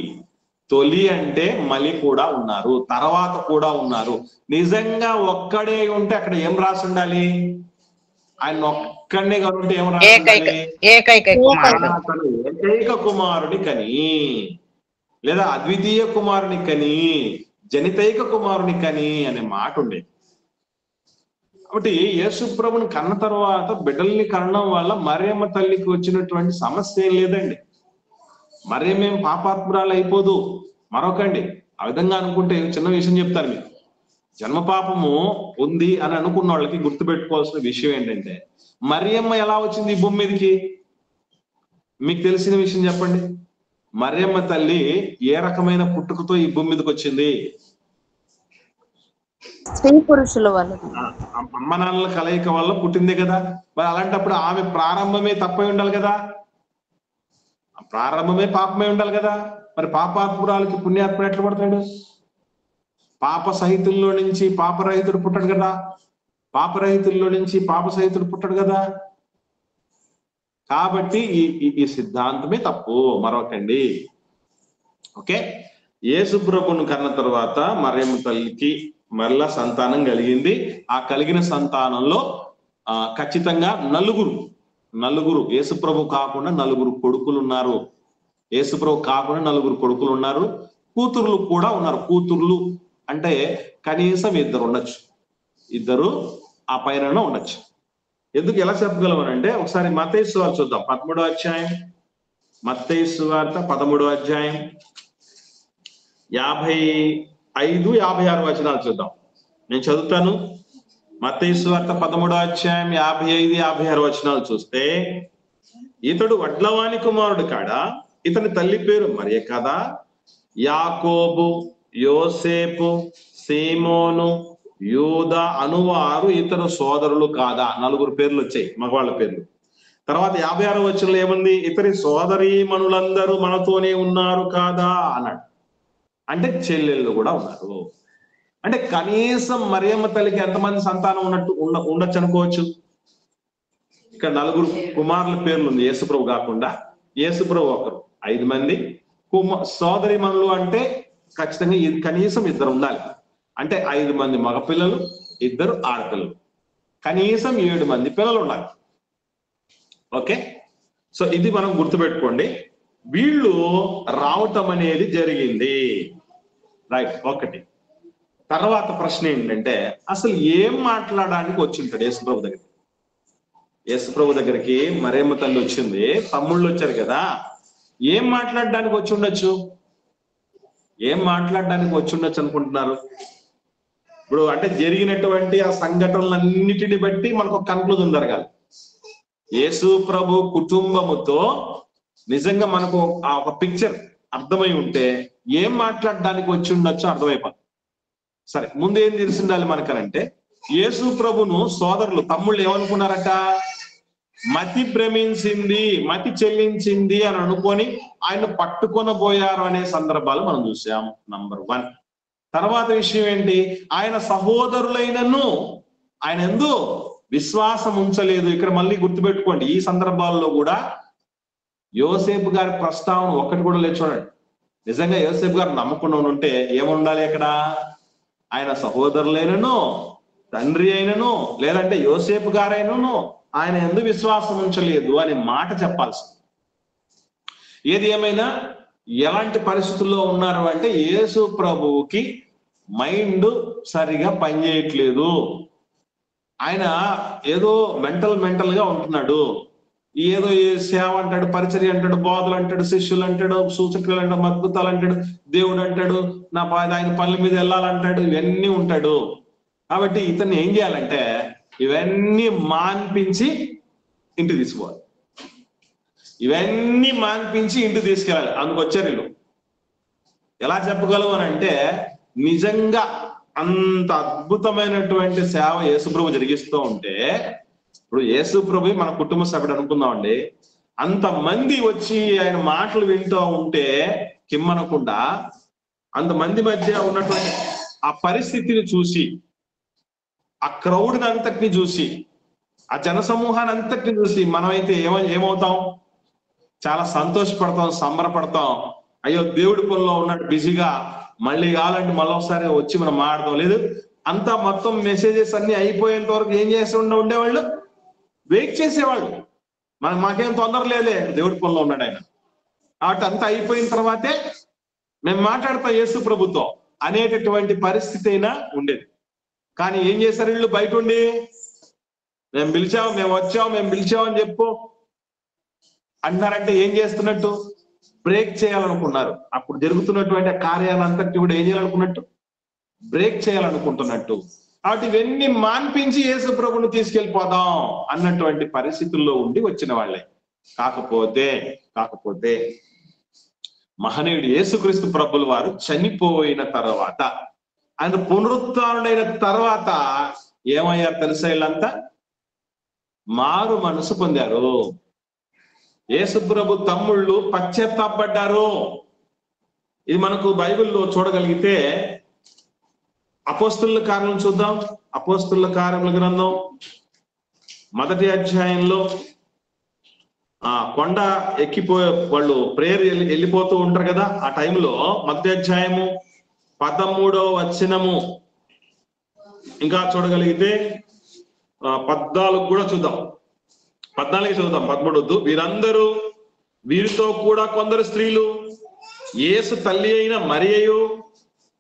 తొలి అంటే మళ్ళీ కూడా ఉన్నారు, తర్వాత కూడా ఉన్నారు. నిజంగా ఒక్కడే ఉంటే అక్కడ ఏం రాసి ఉండాలి? ఆయన ఒక్కడే కనుంటే ఏం రాసి ఉండాలి? ఏకైక కుమారుని కని, లేదా అద్వితీయ కుమారుని కని, జనితైక కుమారుని కని అనే మాట ఉండేది. కాబట్టి యేసు ప్రభుని కన్న తర్వాత బిడ్డల్ని కనడం వల్ల మరియమ్మ తల్లికి వచ్చినటువంటి సమస్య ఏం లేదండి. మరియమ్మేం పాపాత్మురాలు అయిపోదు. మరొకండి ఆ విధంగా అనుకుంటే చిన్న విషయం చెప్తాను మీకు. జన్మ పాపము ఉంది అని అనుకున్న వాళ్ళకి గుర్తుపెట్టుకోవాల్సిన విషయం ఏంటంటే, మరియమ్మ ఎలా వచ్చింది ఈ భూమి మీదకి? మీకు తెలిసిన విషయం చెప్పండి. మరియమ్మ తల్లి ఏ రకమైన పుట్టుకతో ఈ భూమి మీదకి వచ్చింది? స్త్రీ పురుషుల వల్ల, అమ్మ నాన్నల కలయిక వల్ల పుట్టిందే కదా. మరి అలాంటప్పుడు ఆమె ప్రారంభమే తప్పై ఉండాలి కదా, ప్రారంభమే పాపమే ఉండాలి కదా. మరి పాపాత్మురాలకి పుణ్యాత్ముడు ఎట్లా పడతాడు? పాప సహితుల్లో నుంచి పాపరహితుడు పుట్టాడు కదా, పాపరహితుల్లో నుంచి పాప సహితుడు పుట్టాడు కదా. కాబట్టి ఈ సిద్ధాంతమే తప్పు, మరొకండి. ఓకే. యేసు ప్రభువును కన్న తర్వాత మరియమ్మ తల్లికి మరలా సంతానం కలిగింది. ఆ కలిగిన సంతానంలో ఖచ్చితంగా నలుగురు యేసుప్రభు కాకుండా నలుగురు కొడుకులు ఉన్నారు. యేసుప్రభు కాకుండా నలుగురు కొడుకులు ఉన్నారు. కూతుర్లు కూడా ఉన్నారు. కూతుర్లు అంటే కనీసం ఇద్దరు ఉండొచ్చు, ఇద్దరు ఆ పైన ఉండొచ్చు. ఎందుకు ఎలా చెప్పగలమనంటే ఒకసారి మత్తయి సువార్త చూద్దాం. 13వ అధ్యాయం, మత్తయి సువార్త 13వ అధ్యాయం 55, 56 వచనాలు చూద్దాం. నేను చదువుతాను. మత్తయి సువార్త 13వ అధ్యాయం 55, 56 వచనాలు చూస్తే, ఇతడు వడ్లవాని కుమారుడు కాడా? ఇతని తల్లి పేరు మరియ కదా? యాకోబు, యోసేపు, సీమోను, యూదా అనువారు ఇతరు సోదరులు కాదా? 4 పేర్లు వచ్చాయి, మగవాళ్ళ పేర్లు. తర్వాత 56వ వచనంలో ఏముంది? ఇతని సోదరీమణులందరూ మనతోనే ఉన్నారు కాదా అన్నాడు. అంటే చెల్లెళ్ళు కూడా ఉన్నారు. అంటే కనీసం మరియమ్మ తల్లికి ఎంతమంది సంతానం ఉండొచ్చు అనుకోవచ్చు? ఇక్కడ 4 కుమారుల పేర్లు ఉంది యేసుప్రభు కాకుండా. యేసుప్రభు ఒకరు, 5 మంది. సోదరీమణులు అంటే ఖచ్చితంగా కనీసం 2 ఉండాలి. అంటే 5 మంది మగపిల్లలు, 2 ఆడపిల్లలు, కనీసం 7 మంది పిల్లలు ఉండాలి. ఓకే. సో ఇది మనం గుర్తుపెట్టుకోండి. వీళ్ళు రావటం అనేది జరిగింది, రైట్. ఒకటి. తర్వాత ప్రశ్న ఏంటంటే, అసలు ఏం మాట్లాడడానికి వచ్చింటాడు యేసుప్రభు దగ్గరికి? యేసుప్రభు దగ్గరికి మరియమ్మ తల్లి వచ్చింది, తమ్ముళ్ళు వచ్చారు కదా, ఏం మాట్లాడడానికి వచ్చి ఉండొచ్చు? ఏం మాట్లాడడానికి వచ్చి ఉండొచ్చు అనుకుంటున్నారు? ఇప్పుడు అంటే జరిగినటువంటి ఆ సంఘటనలన్నిటిని బట్టి మనకు కన్క్లూజన్ జరగాలి. యేసు ప్రభు కుటుంబముతో నిజంగా మనకు ఆ ఒక పిక్చర్ అర్థమై ఉంటే ఏం మాట్లాడడానికి వచ్చి ఉండొచ్చో అర్థమైపోతుంది. సరే, ముందు ఏం తెలిసి ఉండాలి మనకనంటే, యేసు ప్రభును సోదరులు తమ్ముళ్ళు ఏమనుకున్నారట? మతి భ్రమించింది, మతి చెల్లించింది అని అనుకొని ఆయన పట్టుకొనబోయారు అనే సందర్భాలు మనం చూసాం. నంబర్ 1. తర్వాత విషయం ఏంటి? ఆయన సహోదరులైనను ఆయన యందు విశ్వాసం ఉంచలేదు. ఇక్కడ మళ్ళీ గుర్తుపెట్టుకోండి, ఈ సందర్భాల్లో కూడా యోసేపు గారి ప్రస్తావన ఒక్కటి కూడా లేదు. చూడండి, నిజంగా యోసేపు గారు నమ్మకుండా ఉంటే ఏముండాలి అక్కడ? ఆయన సహోదరులైనను, తండ్రి అయినను, లేదంటే యోసేపు గారైనను ఆయన యందు విశ్వాసం ఉంచలేదు అనే మాట చెప్పాల్సి. ఏది ఏమైనా ఎలాంటి పరిస్థితుల్లో ఉన్నారు అంటే, యేసు ప్రభువుకి మైండ్ సరిగా పనిచేయట్లేదు. ఆయన ఏదో మెంటల్ గా ఉంటున్నాడు. ఏదో సేవ అంటాడు, పరిచర్య అంటాడు, బోధలు అంటాడు, శిష్యులు అంటాడు, సూచకులు అంటాడు, అద్భుతాలు అంటాడు, దేవుడు అంటాడు, ఆయన పనుల మీద వెళ్ళాలంటాడు, ఇవన్నీ ఉంటాడు. కాబట్టి ఇతన్ని ఏం చేయాలంటే ఇవన్నీ మాన్పించి ఇంటికి తీసుకోవాలి. ఇవన్నీ మాన్పించి ఇంటికి తీసుకెళ్ళాలి. అందుకు వచ్చారు వీళ్ళు. ఎలా చెప్పగలవు అని అంటే, నిజంగా అంత అద్భుతమైనటువంటి సేవ యేసుప్రభు జరిగిస్తూ ఉంటే, ఇప్పుడు యేసుప్రభు మన కుటుంబ సభ్యుడు అనుకుందామండి, అంతమంది వచ్చి ఆయన మాటలు వింటూ ఉంటే కిమ్మనకుండా, అంతమంది మధ్య ఉన్నటువంటి ఆ పరిస్థితిని చూసి, ఆ క్రౌడ్ని అంతటిని చూసి, ఆ జనసమూహాన్ని అంతటిని చూసి మనమైతే ఏమవుతాం? చాలా సంతోషపడతాం, సంబరపడతాం. అయ్యో, దేవుడి పనిలో ఉన్నట్టు బిజీగా, మళ్ళీ కావాలంటే మళ్ళొకసారి వచ్చి మనం మాట్లాడతాం. లేదు, అంతా మొత్తం మెసేజెస్ అన్ని అయిపోయేంత వరకు ఏం చేసి ఉండేవాళ్ళు? వెయిట్ చేసేవాళ్ళు. మాకేం తొందర లేదే, దేవుడి పనిలో ఉన్నాడు ఆయన. కాబట్టి అంతా అయిపోయిన తర్వాతే మేము మాట్లాడతాం యేసు ప్రభుతో అనేటటువంటి పరిస్థితి అయినా ఉండేది. కానీ ఏం చేశారు వీళ్ళు? బయట ఉండి మేము పిలిచాం, మేము వచ్చాం, మేము పిలిచామని చెప్పు అంటున్నారంటే ఏం చేస్తున్నట్టు? బ్రేక్ చేయాలనుకున్నారు. అప్పుడు జరుగుతున్నటువంటి కార్యాలంతటి కూడా ఏం చేయాలనుకున్నట్టు? బ్రేక్ చేయాలనుకుంటున్నట్టు. కాబట్టి ఇవన్నీ మాన్పించి యేసు ప్రభుని తీసుకెళ్ళిపోదాం అన్నటువంటి పరిస్థితుల్లో ఉండి వచ్చిన వాళ్ళే. కాకపోతే మహనీయుడు యేసుక్రీస్తు ప్రభుల వారు చనిపోయిన తర్వాత, ఆయన పునరుత్థానుడైన తర్వాత ఏమయ్యారు తెలుసా? వీళ్ళంతా మారు మనసు పొందారు. యేసు ప్రభు తమ్ముళ్ళు పశ్చాత్తాపడ్డారు. ఇది మనకు బైబిల్లో చూడగలిగితే అపోస్తలుల కార్యం చూద్దాం. అపోస్తలుల కార్యముల గ్రంథం 1వ అధ్యాయంలో కొండ ఎక్కిపోయే వాళ్ళు ప్రేయర్ వెళ్ళిపోతూ ఉంటారు కదా, ఆ టైంలో 1వ అధ్యాయము 13వ వచనము ఇంకా చూడగలిగితే 14 కూడా చూద్దాం. 14 చదువుతాం, 13 వద్దు. వీరితో కూడా కొందరు స్త్రీలు యేసు తల్లి అయిన మరియయు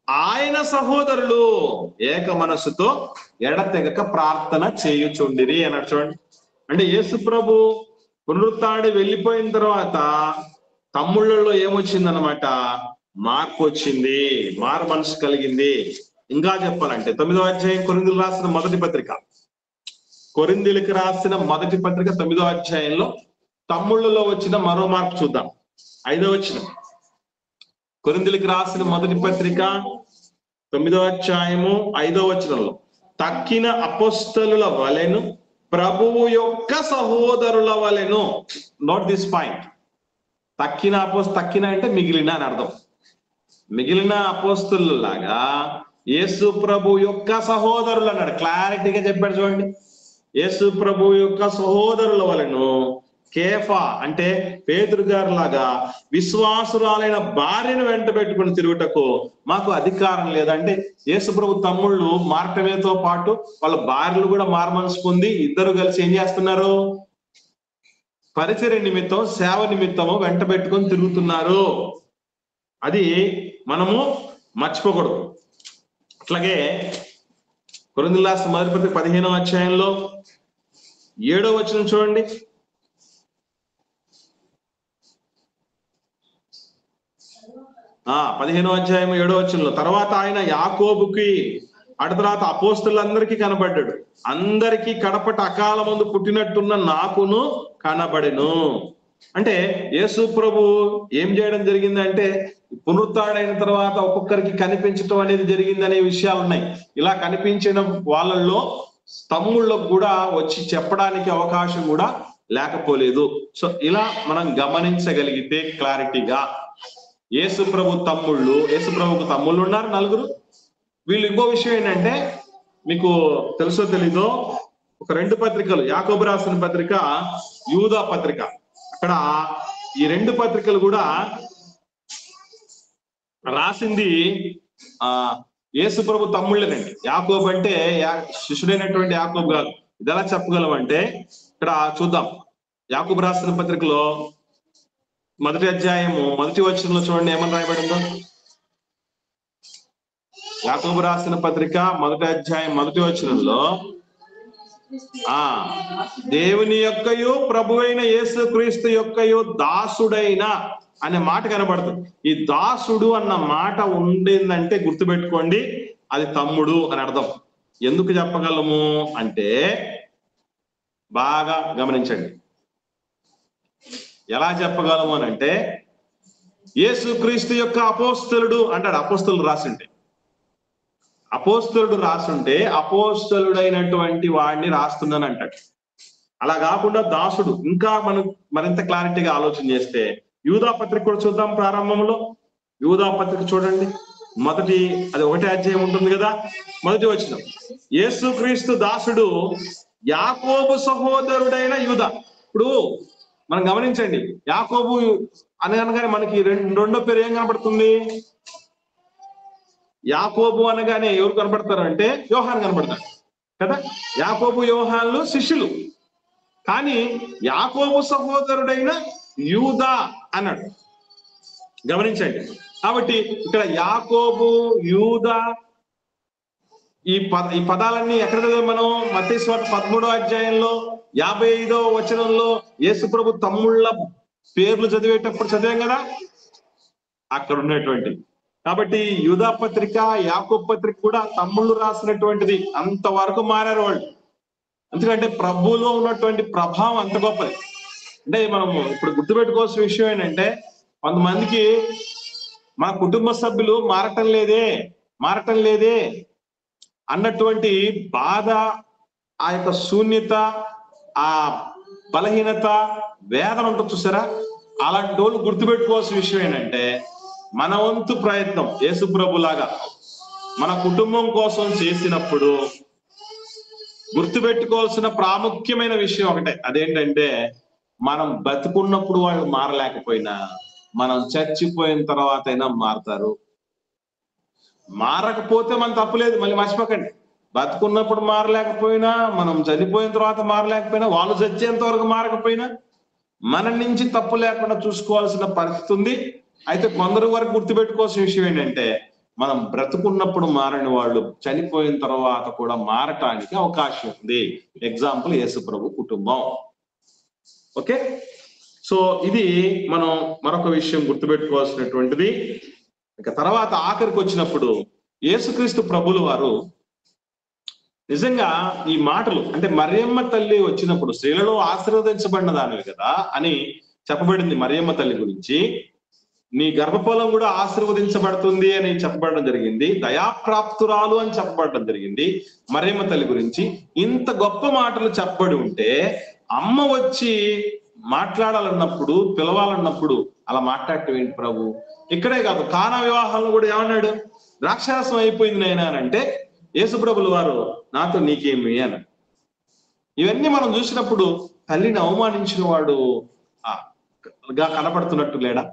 ఆయన సహోదరులు ఏక మనస్సుతో ఎడతెగక ప్రార్థన చేయుచుండిరి అన్నాడు. చూడండి, అంటే యేసు ప్రభు పునరుత్థానుడై వెళ్ళిపోయిన తర్వాత తమ్ముళ్ళలో ఏమొచ్చిందనమాట? మార్పు వచ్చింది, మారు మనసు కలిగింది. ఇంకా చెప్పాలంటే 9వ అధ్యాయం కొరింథీయులకు రాసిన మొదటి పత్రిక, కొరింథీయులకు రాసిన మొదటి పత్రిక 9వ అధ్యాయంలో తమ్ముళ్ళలో వచ్చిన మరో మార్పు చూద్దాం. 5వ వచనం, కొరింథీయులకు రాసిన మొదటి పత్రిక 9వ అధ్యాయము 5వ వచనంలో, తక్కిన అపోస్తలుల వలెను ప్రభువు యొక్క సహోదరుల వలెను. Note this point. తక్కిన అంటే మిగిలిన అని అర్థం. మిగిలిన అపోస్తలు లాగా యేసు ప్రభు యొక్క సహోదరులు అన్నాడు. క్లారిటీగా చెప్పాడు చూడండి. యేసు ప్రభు యొక్క సహోదరుల వలెను, కేఫా అంటే పేతురు గారు లాగా విశ్వాసురాలైన భార్యను వెంట పెట్టుకుని తిరుగుటకు మాకు అధికారం లేదంటే, యేసు ప్రభు తమ్ముళ్ళు మార్టమేతో పాటు వాళ్ళ భార్యలు కూడా మారుమనసు పొంది ఇద్దరు కలిసి ఏం చేస్తున్నారు? పరిచర్య నిమిత్తం, సేవ నిమిత్తము వెంట పెట్టుకొని తిరుగుతున్నారు. అది మనము మర్చిపోకూడదు. అట్లాగే కొరింథీయులకు రాసిన మొదటి పత్రిక 15వ అధ్యాయంలో 7వ వచనం చూడండి. 15వ అధ్యాయం 7వ వచనంలో తర్వాత ఆయన యాకోబుకి తర్వాత అపోస్తలులందరికీ కనబడ్డాడు. అందరికీ కడపట అకాలమందు పుట్టినట్టున్న నాకును కనబడెను. అంటే యేసు ప్రభు ఏం చేయడం జరిగిందంటే పునరుత్థానుడైన తర్వాత ఒక్కొక్కరికి కనిపించటం అనేది జరిగిందనే విషయాలు ఉన్నాయి. ఇలా కనిపించిన వాళ్ళల్లో తమ్ముళ్ళకు కూడా వచ్చి చెప్పడానికి అవకాశం కూడా లేకపోలేదు. సో ఇలా మనం గమనించగలిగితే క్లారిటీగా యేసు ప్రభు తమ్ముళ్ళు, యేసు ప్రభుకు తమ్ముళ్ళు ఉన్నారు 4. వీళ్ళు ఇంకో విషయం ఏంటంటే మీకు తెలుసో తెలీదో, ఒక 2 పత్రికలు, యాకోబు రాసిన పత్రిక, యూదా పత్రిక, అక్కడ ఈ 2 పత్రికలు కూడా రాసింది యేసు ప్రభు తమ్ముళ్ళేనండి. యాకోబు అంటే శిష్యుడైనటువంటి యాకోబు కాదు. ఇది ఎలా చెప్పగలం అంటే ఇక్కడ చూద్దాం. యాకోబు రాసిన పత్రికలో 1వ అధ్యాయము 1వ వచనంలో చూడండి ఏమని రాయబడిందో. యాకోబు రాసిన పత్రిక 1వ అధ్యాయం 1వ వచనంలో దేవుని యొక్కయు ప్రభువైన యేసు క్రీస్తు యొక్కయు దాసుడైన అనే మాట కనబడుతుంది. ఈ దాసుడు అన్న మాట ఉండేందంటే గుర్తుపెట్టుకోండి, అది తమ్ముడు అని అర్థం. ఎందుకు చెప్పగలము అంటే బాగా గమనించండి. ఎలా చెప్పగలము అని అంటే యేసు క్రీస్తు యొక్క అపోస్తలుడు అంటాడు. అపోస్తలుడు రాసుంటే అపోస్తలుడైనటువంటి వాడిని రాస్తున్నాను అంటాడు. అలా కాకుండా దాసుడు. ఇంకా మనం మరింత క్లారిటీగా ఆలోచన చేస్తే యూదా పత్రిక కూడా చూద్దాం. ప్రారంభంలో యూదా పత్రిక చూడండి, 1వ అధ్యాయం ఉంటుంది కదా, 1వ వచనం. యేసు క్రీస్తు దాసుడు యాకోబు సహోదరుడైన యూదా. ఇప్పుడు మనం గమనించండి, యాకోబు అనగానే మనకి రెండో పేరు ఏం కనబడుతుంది? యాకోబు అనగానే ఎవరు కనబడతారు అంటే యోహాను కనబడతారు కదా. యాకోబు యోహాన్లు శిష్యులు, కానీ యాకోబు సహోదరుడైన యూదా అన్నాడు. గమనించండి. కాబట్టి ఇక్కడ యాకోబు, యూదా ఈ పదాలన్నీ ఎక్కడ మనం మత్తయి సువార్త 13వ అధ్యాయంలో 55వ వచనంలో యేసు ప్రభు తమ్ముళ్ళ పేర్లు చదివేటప్పుడు చదివాం కదా, అక్కడ ఉన్నటువంటి. కాబట్టి యూదా పత్రిక, యాకోబు పత్రిక కూడా తమ్ముళ్ళు రాసినటువంటిది. అంతవరకు మారారు వాళ్ళు. ఎందుకంటే ప్రభువులో ఉన్నటువంటి ప్రభావం అంత గొప్పది. అంటే మనము ఇప్పుడు గుర్తుపెట్టుకోవాల్సిన విషయం ఏంటంటే కొంతమందికి మా కుటుంబ సభ్యులు మారటం లేదే అన్నటువంటి బాధ, ఆ యొక్క శూన్యత, ఆ బలహీనత, వేదన ఉంటుంది చూసారా. అలాంటి వాళ్ళు గుర్తుపెట్టుకోవాల్సిన విషయం ఏంటంటే మన వంతు ప్రయత్నం యేసు ప్రభులాగా మన కుటుంబం కోసం చేసినప్పుడు గుర్తుపెట్టుకోవాల్సిన ప్రాముఖ్యమైన విషయం ఒకటే. అదేంటంటే మనం బతుకున్నప్పుడు వాళ్ళు మారలేకపోయినా మనం చచ్చిపోయిన తర్వాత అయినా మారతారు. మారకపోతే మన తప్పులేదు, మళ్ళీ మర్చిపోకండి. బతుకున్నప్పుడు మారలేకపోయినా, మనం చనిపోయిన తర్వాత మారలేకపోయినా, వాళ్ళు చచ్చేంత వరకు మారకపోయినా మన నుంచి తప్పు లేకుండా చూసుకోవాల్సిన పరిస్థితి ఉంది. అయితే కొందరు వరకు గుర్తుపెట్టుకోవాల్సిన విషయం ఏంటంటే మనం బ్రతుకున్నప్పుడు మారని వాళ్ళు చనిపోయిన తర్వాత కూడా మారటానికి అవకాశం ఉంది. ఎగ్జాంపుల్ యేసు ప్రభు కుటుంబం. ఓకే, సో ఇది మనం మరొక విషయం గుర్తుపెట్టుకోవాల్సినటువంటిది. ఇక తర్వాత ఆఖరికి వచ్చినప్పుడు యేసుక్రీస్తు ప్రభులు వారు నిజంగా ఈ మాటలు అంటే మరియమ్మ తల్లి వచ్చినప్పుడు స్త్రీలలో ఆశీర్వదించబడిన దానివి కదా అని చెప్పబడింది. మరియమ్మ తల్లి గురించి నీ గర్భఫలం కూడా ఆశీర్వదించబడుతుంది అని చెప్పబడడం జరిగింది. దయాప్రాప్తురాలు అని చెప్పబడడం జరిగింది. మరియమ్మ తల్లి గురించి ఇంత గొప్ప మాటలు చెప్పబడి ఉంటే అమ్మ వచ్చి మాట్లాడాలన్నప్పుడు, పిలవాలన్నప్పుడు అలా మాట్లాడటం ఏంటి ప్రభు? ఇక్కడే కాదు, కానా వివాహాలను కూడా ఏమన్నాడు? ద్రాక్షారసం అయిపోయింది నాయనా అని అంటే యేసు ప్రభులు వారు నాతో నీకేమి అని. ఇవన్నీ మనం చూసినప్పుడు తల్లిని అవమానించిన వాడు కనపడుతున్నట్టు లేడా?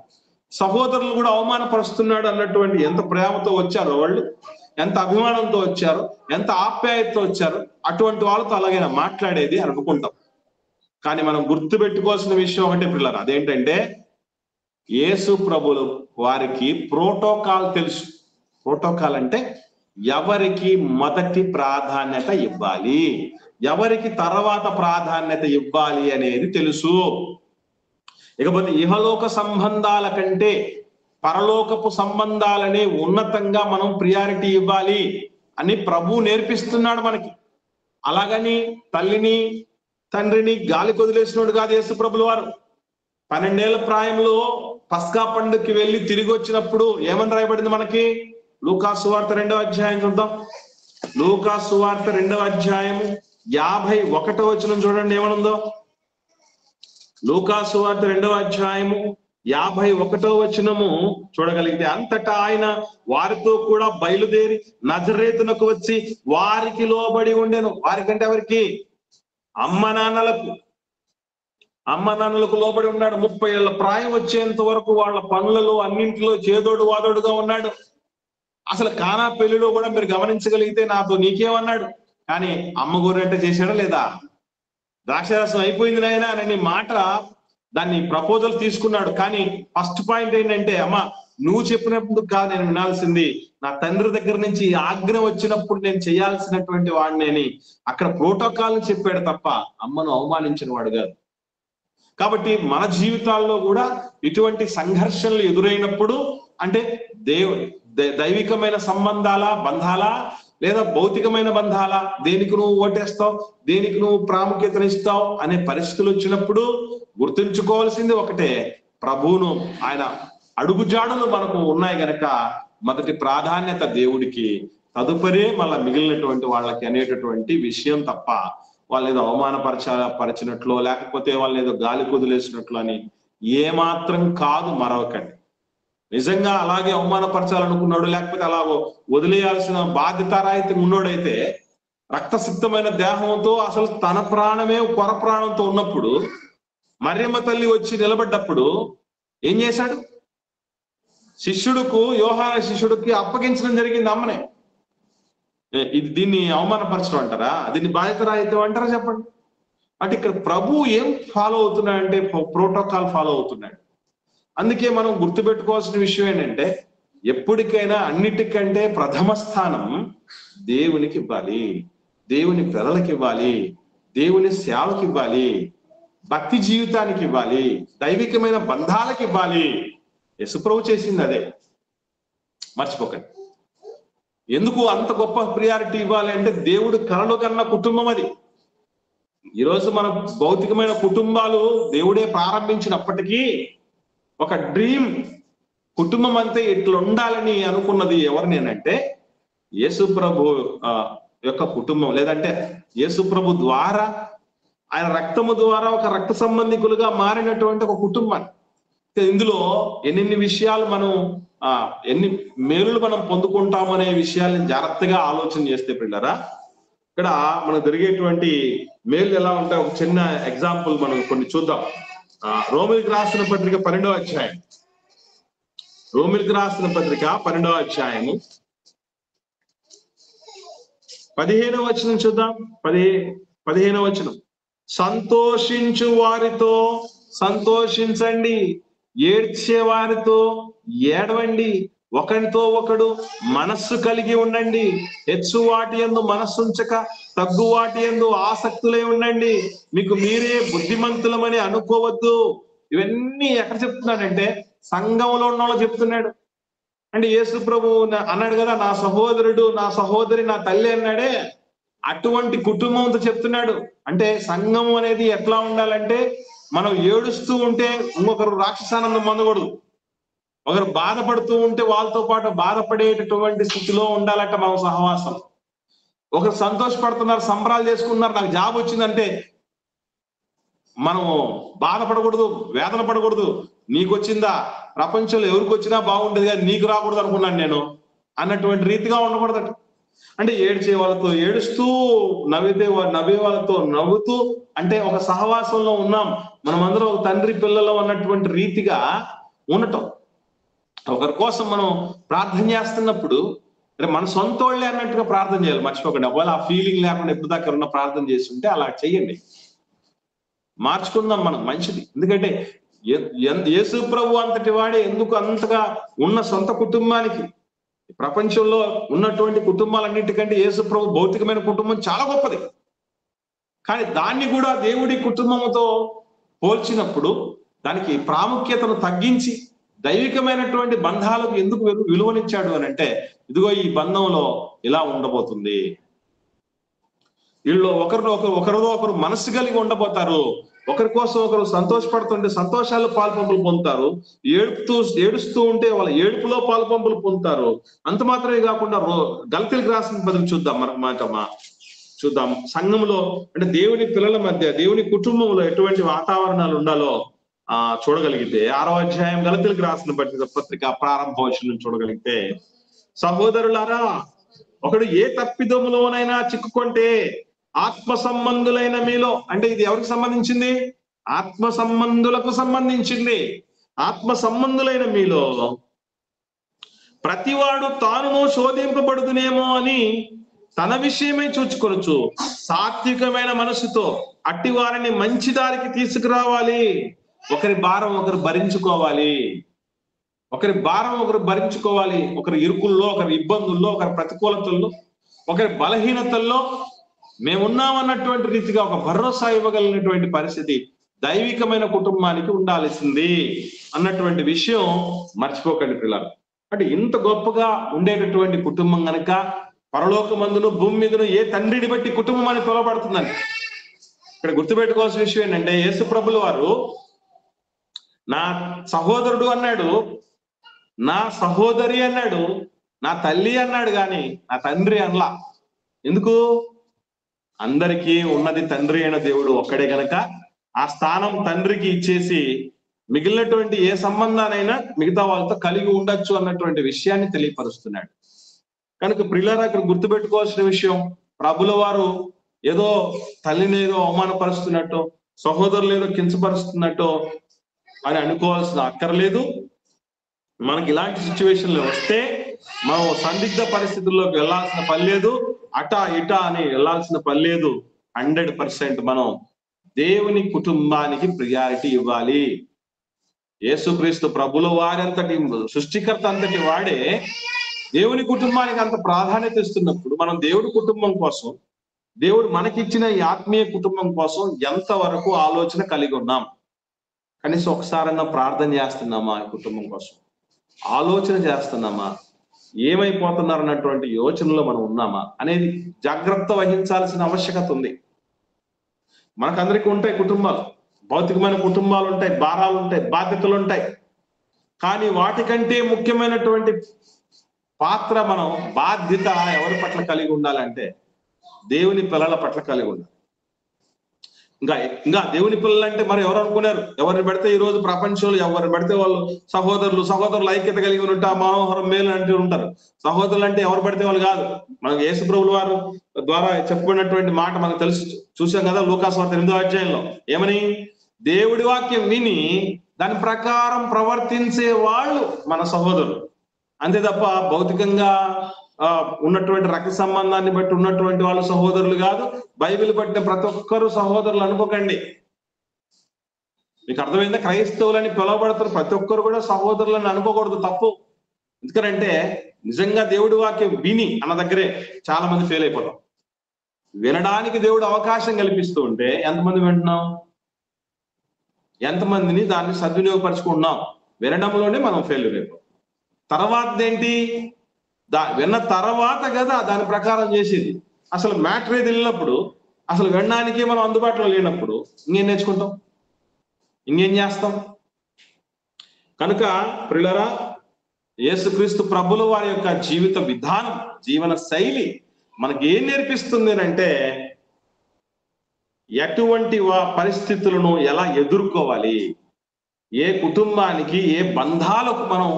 సహోదరులు కూడా అవమానపరుస్తున్నాడు అన్నటువంటి ఎంత ప్రేమతో వచ్చారో వాళ్ళు, ఎంత అభిమానంతో వచ్చారో, ఎంత ఆప్యాయతతో వచ్చారో అటువంటి వాళ్ళతో అలాగైనా మాట్లాడేది అనుకుంటాం. కానీ మనం గుర్తు పెట్టుకోవాల్సిన విషయం ఒకటే పిల్లలు, అదేంటంటే యేసు ప్రభులు వారికి ప్రోటోకాల్ తెలుసు. ప్రోటోకాల్ అంటే ఎవరికి మొదటి ప్రాధాన్యత ఇవ్వాలి, ఎవరికి తర్వాత ప్రాధాన్యత ఇవ్వాలి అనేది తెలుసు. ఇకపోతే ఇహలోక సంబంధాల కంటే పరలోకపు సంబంధాలని ఉన్నతంగా మనం ప్రియారిటీ ఇవ్వాలి అని ప్రభు నేర్పిస్తున్నాడు మనకి. అలాగని తల్లిని తండ్రిని గాలికి వదిలేసినోడు కాదు యేసు ప్రభుల వారు. 12 ఏళ్ల ప్రాయంలో పస్కా పండుగకి వెళ్ళి తిరిగి వచ్చినప్పుడు ఏమని రాయబడింది మనకి? లూకా సువార్త 2వ అధ్యాయం చూద్దాం. లూకా సువార్త 2వ అధ్యాయము 51వ వచనం చూడండి ఏమనుందో. లూకా సువార్త 2వ అధ్యాయము 51వ వచనము చూడగలిగితే, అంతటా ఆయన వారితో కూడా బయలుదేరి నజరేతునకు వచ్చి వారికి లోబడి ఉండెను. వారికంటే ఎవరికి? అమ్మ నాన్నలకు లోబడి ఉన్నాడు. 30 ఏళ్ల ప్రాయం వచ్చేంత వరకు వాళ్ళ పనులలో అన్నింటిలో చేదోడు వాదోడుగా ఉన్నాడు. అసలు కానా పెళ్లిలో కూడా మీరు గమనించగలిగితే నాతో నీకేమన్నాడు, కానీ అమ్మ గోరంటే చేశాడా లేదా? ద్రాక్షరసం అయిపోయింది నాయన అని మాట, దాన్ని ప్రపోజల్ తీసుకున్నాడు. కానీ ఫస్ట్ పాయింట్ ఏంటంటే, అమ్మ నువ్వు చెప్పినప్పుడు కాదు నేను వినాల్సింది, నా తండ్రి దగ్గర నుంచి ఆజ్ఞ వచ్చినప్పుడు నేను చేయాల్సినటువంటి వాడిని అని అక్కడ ప్రోటోకాల్ చెప్పాడు తప్ప అమ్మను అవమానించిన వాడు కాదు. కాబట్టి మన జీవితాల్లో కూడా ఇటువంటి సంఘర్షణలు ఎదురైనప్పుడు, అంటే దైవికమైన సంబంధాలా, బంధాలా, లేదా భౌతికమైన బంధాలా, దేనికి నువ్వు ఓటేస్తావు, దేనికి నువ్వు ప్రాముఖ్యతనిస్తావు అనే పరిస్థితులు వచ్చినప్పుడు గుర్తుంచుకోవాల్సింది ఒకటే, ప్రభువును ఆయన అడుగుజాడలు మనకు ఉన్నాయి గనక మొదటి ప్రాధాన్యత దేవుడికి, తదుపరి మళ్ళా మిగిలినటువంటి వాళ్ళకి అనేటటువంటి విషయం తప్ప వాళ్ళు ఏదో అవమానపరిచినట్లు లేకపోతే వాళ్ళు ఏదో గాలి కుదిలేసినట్లు అని ఏమాత్రం కాదు మరొకండి. నిజంగా అలాగే అవమానపరచాలనుకున్నాడు, లేకపోతే అలా వదిలేయాల్సిన బాధ్యతారాహిత్యం ఉన్నోడైతే రక్తసిక్తమైన దేహంతో అసలు తన ప్రాణమే కొర ప్రాణంతో ఉన్నప్పుడు మరియమ్మ తల్లి వచ్చి నిలబడ్డప్పుడు ఏం చేశాడు? యోహాన శిష్యుడికి అప్పగించడం జరిగింది అమ్మనే. దీన్ని అవమానపరచడం అంటారా? దీన్ని బాధ్యతారాహిత్యం అంటారా? చెప్పండి. అంటే ఇక్కడ ప్రభు ఏం ఫాలో అవుతున్నాడంటే ప్రోటోకాల్ ఫాలో అవుతున్నాడు. అందుకే మనం గుర్తుపెట్టుకోవాల్సిన విషయం ఏంటంటే, ఎప్పటికైనా అన్నిటికంటే ప్రథమ స్థానం దేవునికి ఇవ్వాలి, దేవుని పిల్లలకి ఇవ్వాలి, దేవుని సేవకి ఇవ్వాలి, భక్తి జీవితానికి ఇవ్వాలి, దైవికమైన బంధాలకు ఇవ్వాలి. యేసుప్రభు చేసింది అదే, మర్చిపోకండి. ఎందుకు అంత గొప్ప ప్రియారిటీ ఇవ్వాలి అంటే, దేవుడు కలలు కన్న కుటుంబం అది. ఈరోజు మన భౌతికమైన కుటుంబాలు దేవుడే ప్రారంభించినప్పటికీ ఒక డ్రీమ్ కుటుంబం అంతే ఇట్లా ఉండాలని అనుకున్నది ఎవరినేనంటే యేసుప్రభు యొక్క కుటుంబం, లేదంటే యేసుప్రభు ద్వారా ఆయన రక్తము ద్వారా ఒక రక్త సంబంధికులుగా మారినటువంటి ఒక కుటుంబాన్ని. ఇందులో ఎన్ని విషయాలు మనం ఎన్ని మేలులు మనం పొందుకుంటాము అనే విషయాలను జాగ్రత్తగా ఆలోచన చేస్తే పిల్లరా, ఇక్కడ మనకు జరిగేటువంటి మేలు ఎలా ఉంటాయి ఒక చిన్న ఎగ్జాంపుల్ మనం కొన్ని చూద్దాం. రోమిలికి రాసిన పత్రిక 12వ అధ్యాయం, రోమిలికి రాసిన పత్రిక 12వ అధ్యాయము 15వ వచనం చూద్దాం. 15వ వచనం, సంతోషించు వారితో సంతోషించండి, ఏడ్చే వారితో ఏడవండి, ఒకరితో ఒకడు మనస్సు కలిగి ఉండండి, హెచ్చు వాటి యందు మనస్సుంచక తగ్గు వాటి యందు ఆసక్తులై ఉండండి, మీకు మీరే బుద్ధిమంతులమని అనుకోవద్దు. ఇవన్నీ ఎక్కడ చెప్తున్నాడంటే సంఘంలో ఉన్న వాళ్ళు చెప్తున్నాడు. అంటే యేసు ప్రభు అన్నాడు కదా, నా సహోదరుడు నా సహోదరి నా తల్లి అన్నాడే, అటువంటి కుటుంబంతో చెప్తున్నాడు. అంటే సంఘం అనేది ఎట్లా ఉండాలంటే, మనం ఏడుస్తూ ఉంటే ఇంకొకరు రాక్షసానందం పొందకూడదు, ఒకరు బాధపడుతూ ఉంటే వాళ్ళతో పాటు బాధపడేటటువంటి స్థితిలో ఉండాలంట మన సహవాసం. ఒకరు సంతోషపడుతున్నారు, సంబరాలు చేసుకున్నారు, నాకు జాబ్ వచ్చిందంటే మనం బాధపడకూడదు, వేదన పడకూడదు. నీకు వచ్చిందా, ప్రపంచంలో ఎవరికి వచ్చినా బాగుండేది కానీ నీకు రాకూడదు అనుకున్నాను నేను అన్నటువంటి రీతిగా ఉండకూడదట. అంటే ఏడ్చే వాళ్ళతో ఏడుస్తూ, నవ్వే వాళ్ళతో నవ్వుతూ, అంటే ఒక సహవాసంలో ఉన్నాం మనమందరం ఒక తండ్రి పిల్లలు అన్నటువంటి రీతిగా ఉండటం. ఒకరి కోసం మనం ప్రార్థన చేస్తున్నప్పుడు మన సొంత వాళ్ళే అన్నట్టుగా ప్రార్థన చేయాలి, మర్చిపోకండి. ఒకవేళ ఆ ఫీలింగ్ లేకుండా ఎప్పుడు దాకా ఉన్న ప్రార్థన చేస్తుంటే అలా చెయ్యండి, మార్చుకుందాం మనం, మంచిది. ఎందుకంటే యేసు ప్రభు అంతటి వాడే ఎందుకు అంతగా ఉన్న సొంత కుటుంబానికి, ప్రపంచంలో ఉన్నటువంటి కుటుంబాలన్నిటికంటే యేసు ప్రభు భౌతికమైన కుటుంబం చాలా గొప్పది. కానీ దాన్ని కూడా దేవుడి కుటుంబంతో పోల్చినప్పుడు దానికి ప్రాముఖ్యతను తగ్గించి దైవికమైనటువంటి బంధాలకు ఎందుకు విలువనిచ్చాడు అని అంటే, ఇదిగో ఈ బంధంలో ఇలా ఉండబోతుంది, వీళ్ళు ఒకరితో ఒకరు మనసు కలిగి ఉండబోతారు, ఒకరి కోసం ఒకరు సంతోషపడుతుంటే సంతోషాలు పాల్పంపులు పొందుతారు, ఏడుస్తూ ఉంటే వాళ్ళ ఏడుపులో పాల్పంపులు పొందుతారు. అంత మాత్రమే కాకుండా గలతీలకు రాసిన పత్రిక చూద్దాం. సంఘంలో అంటే దేవుని పిల్లల మధ్య, దేవుని కుటుంబంలో ఎటువంటి వాతావరణాలు ఉండాలో చూడగలిగితే 6వ అధ్యాయం గలతీలకు రాసిన పత్రిక ప్రారంభ వచనం చూడగలిగితే, సహోదరులారా, ఒకడు ఏ తప్పిదములోనైనా చిక్కుకుంటే ఆత్మ సంబంధులైన మీలో, అంటే ఇది ఎవరికి సంబంధించింది? ఆత్మ సంబంధులకు సంబంధించింది. ఆత్మ సంబంధులైన మీలో ప్రతివాడు తానును శోధింపబడుతునేమో అని తన విషయమే చూచుకొనొచ్చు సాత్వికమైన మనసుతో అట్టి వారిని మంచి దారికి తీసుకురావాలి. ఒకరి భారం ఒకరు భరించుకోవాలి, ఒకరి ఇరుకుల్లో, ఒకరి ఇబ్బందుల్లో, ఒకరి ప్రతికూలతల్లో, ఒకరి బలహీనతల్లో మేమున్నామన్నటువంటి రీతిగా ఒక భరోసా ఇవ్వగలిగినటువంటి పరిస్థితి దైవికమైన కుటుంబానికి ఉండాల్సింది అన్నటువంటి విషయం మర్చిపోకండి పిల్లలు. అంటే ఇంత గొప్పగా ఉండేటటువంటి కుటుంబం కనుక పరలోకమందును భూమి మీదను ఏ తండ్రిని బట్టి కుటుంబం అని పిలువబడుతుందని ఇక్కడ గుర్తుపెట్టుకోవాల్సిన విషయం ఏంటంటే, యేసు ప్రభుల వారు నా సహోదరుడు అన్నాడు, నా సహోదరి అన్నాడు, నా తల్లి అన్నాడు, కానీ నా తండ్రి అనలా. ఎందుకు? అందరికీ ఉన్నది తండ్రి అయిన దేవుడు ఒక్కడే కనుక ఆ స్థానం తండ్రికి ఇచ్చేసి మిగిలినటువంటి ఏ సంబంధానైనా మిగతా వాళ్ళతో కలిగి ఉండొచ్చు అన్నటువంటి విషయాన్ని తెలియపరుస్తున్నాడు. కనుక ప్రియులారా, అక్కడ గుర్తుపెట్టుకోవాల్సిన విషయం, ప్రభుల వారు ఏదో తల్లిని ఏదో అవమానపరుస్తున్నట్టు, సహోదరులు ఏదో కించపరుస్తున్నట్టు అని అనుకోవాల్సిన అక్కర్లేదు. మనకి ఇలాంటి సిచ్యువేషన్లు వస్తే మనం సందిగ్ధ పరిస్థితుల్లోకి వెళ్లాల్సిన పని లేదు, అటా ఇటా అని వెళ్లాల్సిన పని లేదు. 100% మనం దేవుని కుటుంబానికి ప్రియారిటీ ఇవ్వాలి. యేసుక్రీస్తు ప్రభుల వారంతటి సృష్టికర్త అంతటి వాడే దేవుని కుటుంబానికి అంత ప్రాధాన్యత ఇస్తున్నప్పుడు మనం దేవుడి కుటుంబం కోసం, దేవుడు మనకిచ్చిన ఈ ఆత్మీయ కుటుంబం కోసం ఎంతవరకు ఆలోచన కలిగి ఉన్నాం? కనీసం ఒకసారన్నా ప్రార్థన చేస్తున్నామా? ఈ కుటుంబం కోసం ఆలోచన చేస్తున్నామా? ఏమైపోతున్నారు అన్నటువంటి యోచనలో మనం ఉన్నామా అనేది జాగ్రత్త వహించాల్సిన ఆవశ్యకత ఉంది. మనకందరికీ ఉంటాయి కుటుంబాలు, భౌతికమైన కుటుంబాలు ఉంటాయి, భారాలు ఉంటాయి, బాధ్యతలు ఉంటాయి. కానీ వాటికంటే ముఖ్యమైనటువంటి పాత్ర, మనం బాధ్యత ఎవరి పట్ల కలిగి ఉండాలంటే దేవుని పిల్లల పట్ల కలిగి ఉండాలి. ఇంకా దేవుని పిల్లలు అంటే మరి ఎవరు అనుకున్నారు? ఎవరిని పెడితే ఈ రోజు ప్రపంచంలో ఎవరిని పెడితే వాళ్ళు సహోదరులు ఐక్యత కలిగి ఉంటా మనోహరం మేలు అంటూ ఉంటారు. సహోదరులు అంటే ఎవరు పడితే వాళ్ళు కాదు. మనకు యేసు ప్రభుల వారు ద్వారా చెప్పబడినటువంటి మాట మనకు తెలుసు, చూసాం కదా లూకాసు వార్త 8వ అధ్యాయంలో ఏమని? దేవుడి వాక్యం విని దాని ప్రకారం ప్రవర్తించే వాళ్ళు మన సహోదరులు. అంతే తప్ప భౌతికంగా ఉన్నటువంటి రక్త సంబంధాన్ని బట్టి ఉన్నటువంటి వాళ్ళు సహోదరులు కాదు. బైబిల్ పట్టిన ప్రతి ఒక్కరు సహోదరులు అనుకోకండి. మీకు అర్థమైందా? క్రైస్తవులని పిలువబడతారు ప్రతి ఒక్కరు కూడా సహోదరులని అనుకోకూడదు, తప్పు. ఎందుకంటే నిజంగా దేవుడి వాక్యం విని అన్న దగ్గరే చాలా మంది ఫెయిల్ అయిపోతాం. వినడానికి దేవుడు అవకాశం కల్పిస్తూ ఉంటే ఎంతమంది వింటున్నాం? ఎంతమందిని దాన్ని సద్వినియోగపరుచుకుంటున్నాం? వినడంలోనే మనం ఫెయిల్యూర్ అయిపోతాం. తర్వాత ఏంటి? విన్న తర్వాత కదా దాని ప్రకారం చేసేది. అసలు మ్యాటర్ ఏది వెళ్ళినప్పుడు, అసలు వినడానికి మనం అందుబాటులో లేనప్పుడు ఇంకేం నేర్చుకుంటాం, ఇంకేం చేస్తాం? కనుక ప్రియులారా, యేసుక్రీస్తు ప్రభుల వారి యొక్క జీవిత విధానం, జీవన శైలి మనకి ఏం నేర్పిస్తుంది అంటే ఎటువంటి పరిస్థితులను ఎలా ఎదుర్కోవాలి, ఏ కుటుంబానికి ఏ బంధాలకు మనం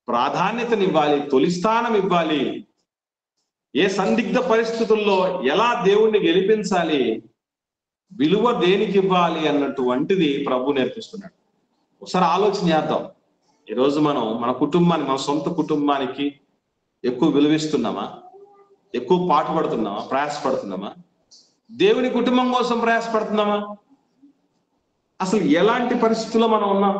ప్రాధాన్యతనివ్వాలి, తొలి స్థానం ఇవ్వాలి, ఏ సందిగ్ధ పరిస్థితుల్లో ఎలా దేవుణ్ణి గెలిపించాలి, విలువ దేనికి ఇవ్వాలి అన్నటువంటిది ప్రభు నేర్పిస్తున్నాడు. ఒకసారి ఆలోచన చేద్దాం. ఈరోజు మనం మన కుటుంబాన్ని, మన సొంత కుటుంబానికి ఎక్కువ విలువిస్తున్నామా? ఎక్కువ పాటుపడుతున్నామా? ప్రయాసపడుతున్నామా? దేవుని కుటుంబం కోసం ప్రయాసపడుతున్నామా? అసలు ఎలాంటి పరిస్థితుల్లో మనం ఉన్నాం?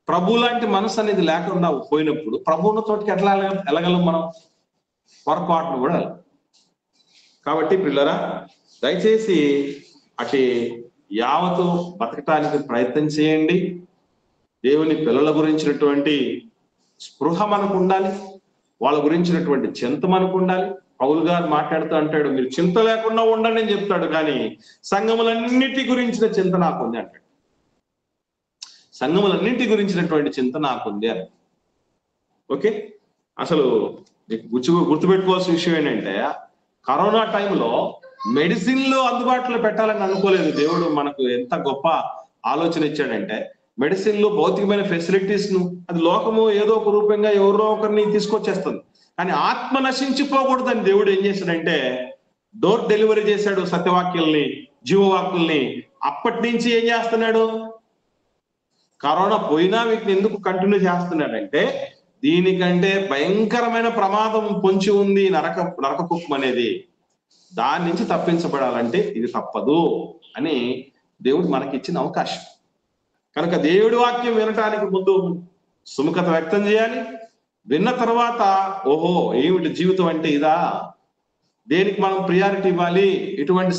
ప్రభు లాంటి మనసు అనేది లేకుండా పోయినప్పుడు ప్రభువున్న తోటికి ఎట్లా వెళ్ళగలం మనం? పొరపాటును కూడా వెళ్ళం. కాబట్టి పిల్లరా, దయచేసి అటు యావత్తు బతకటానికి ప్రయత్నం చేయండి. దేవుని పిల్లల గురించినటువంటి స్పృహ మనకు ఉండాలి, వాళ్ళ గురించినటువంటి చింత మనకు ఉండాలి. పౌలు గారు మాట్లాడుతూ అంటాడు, మీరు చింత లేకుండా ఉండండి అని చెప్తాడు, కానీ సంఘములన్నిటి గురించిన చింత నాకుంది అంటాడు. సంఘములన్నింటి గురించినటువంటి చింత నాకుంది అని. ఓకే, అసలు గుర్తుపెట్టుకోవాల్సిన విషయం ఏంటంటే, కరోనా టైంలో మెడిసిన్లు అందుబాటులో పెట్టాలని అనుకోలేదు దేవుడు. మనకు ఎంత గొప్ప ఆలోచన ఇచ్చాడంటే, మెడిసిన్లు, భౌతికమైన ఫెసిలిటీస్ ను అది లోకము ఏదో ఒక రూపంగా ఎవరో ఒకరిని తీసుకొచ్చేస్తుంది. కానీ ఆత్మ నశించిపోకూడదని దేవుడు ఏం చేశాడంటే డోర్ డెలివరీ చేశాడు సత్యవాక్యుల్ని, జీవవాక్యుల్ని. అప్పటి నుంచి ఏం చేస్తున్నాడు, కరోనా పోయినా వీటిని ఎందుకు కంటిన్యూ చేస్తున్నాడంటే, దీనికంటే భయంకరమైన ప్రమాదం పొంచి ఉంది నరక కుప్పం అనేది. దాని నుంచి తప్పించబడాలంటే ఇది తప్పదు అని దేవుడు మనకి ఇచ్చిన అవకాశం. కనుక దేవుడి వాక్యం వినటానికి ముందు సుముఖత వ్యక్తం చేయాలి. విన్న తర్వాత ఓహో ఏమిటి జీవితం అంటే ఇదా, దేనికి మనం ప్రియారిటీ ఇవ్వాలి, ఇటువంటి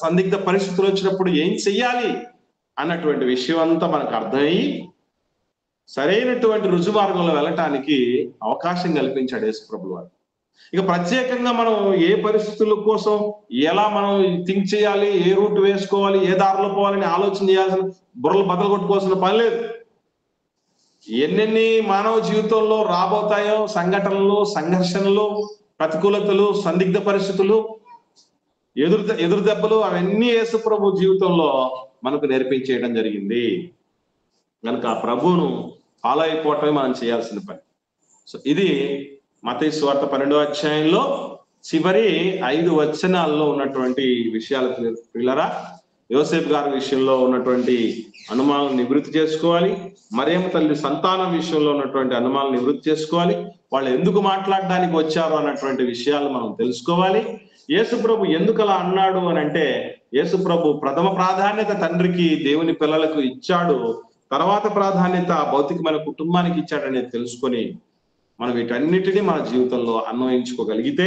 సందిగ్ధ పరిస్థితులు వచ్చినప్పుడు ఏం చెయ్యాలి అన్నటువంటి విషయం అంతా మనకు అర్థమయ్యి సరైనటువంటి రుజు మార్గంలో వెళ్ళటానికి అవకాశం కల్పించాడు యేసుప్రభువు వారు. ఇక ప్రత్యేకంగా మనం ఏ పరిస్థితుల కోసం ఎలా మనం థింక్ చేయాలి, ఏ రూట్ వేసుకోవాలి, ఏ దారిలో పోవాలని ఆలోచన చేయాల్సిన, బుర్రలు బద్దలు కొట్టుకోవాల్సిన పని లేదు. ఎన్నెన్ని మానవ జీవితంలో రాబోతాయో సంఘటనలు, సంఘర్షణలు, ప్రతికూలతలు, సందిగ్ధ పరిస్థితులు, ఎదురు దెబ్బలు, అవన్నీ యేసుప్రభు జీవితంలో మనకు నేర్పించేయడం జరిగింది. కనుక ఆ ప్రభువును ఫాలో అయిపోవటమే మనం చేయాల్సిన పని. సో ఇది మత్తయి సువార్త 12వ అధ్యాయంలో చివరి 5 వచనాల్లో ఉన్నటువంటి విషయాలు పిల్లరా. యోసేపు గారి విషయంలో ఉన్నటువంటి అనుమానాలను నివృత్తి చేసుకోవాలి. మరియమ్మ తల్లి సంతానం విషయంలో ఉన్నటువంటి అనుమానాలను నివృత్తి చేసుకోవాలి. వాళ్ళు ఎందుకు మాట్లాడడానికి వచ్చారు అన్నటువంటి విషయాలు మనం తెలుసుకోవాలి. యేసుప్రభు ఎందుకు అలా అన్నాడు అని అంటే, యేసుప్రభు ప్రథమ ప్రాధాన్యత తండ్రికి, దేవుని పిల్లలకు ఇచ్చాడు, తర్వాత ప్రాధాన్యత భౌతికమైన కుటుంబానికి ఇచ్చాడనేది తెలుసుకొని మనం వీటన్నిటినీ మన జీవితంలో అన్వయించుకోగలిగితే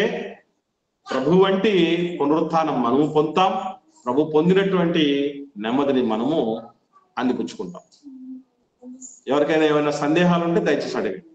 ప్రభు వంటి పునరుత్థానం మనము పొందుతాం. ప్రభు పొందినటువంటి నెమ్మదిని మనము అందిపుచ్చుకుంటాం. ఎవరికైనా ఏమైనా సందేహాలు ఉంటే దయచేసి అడగండి.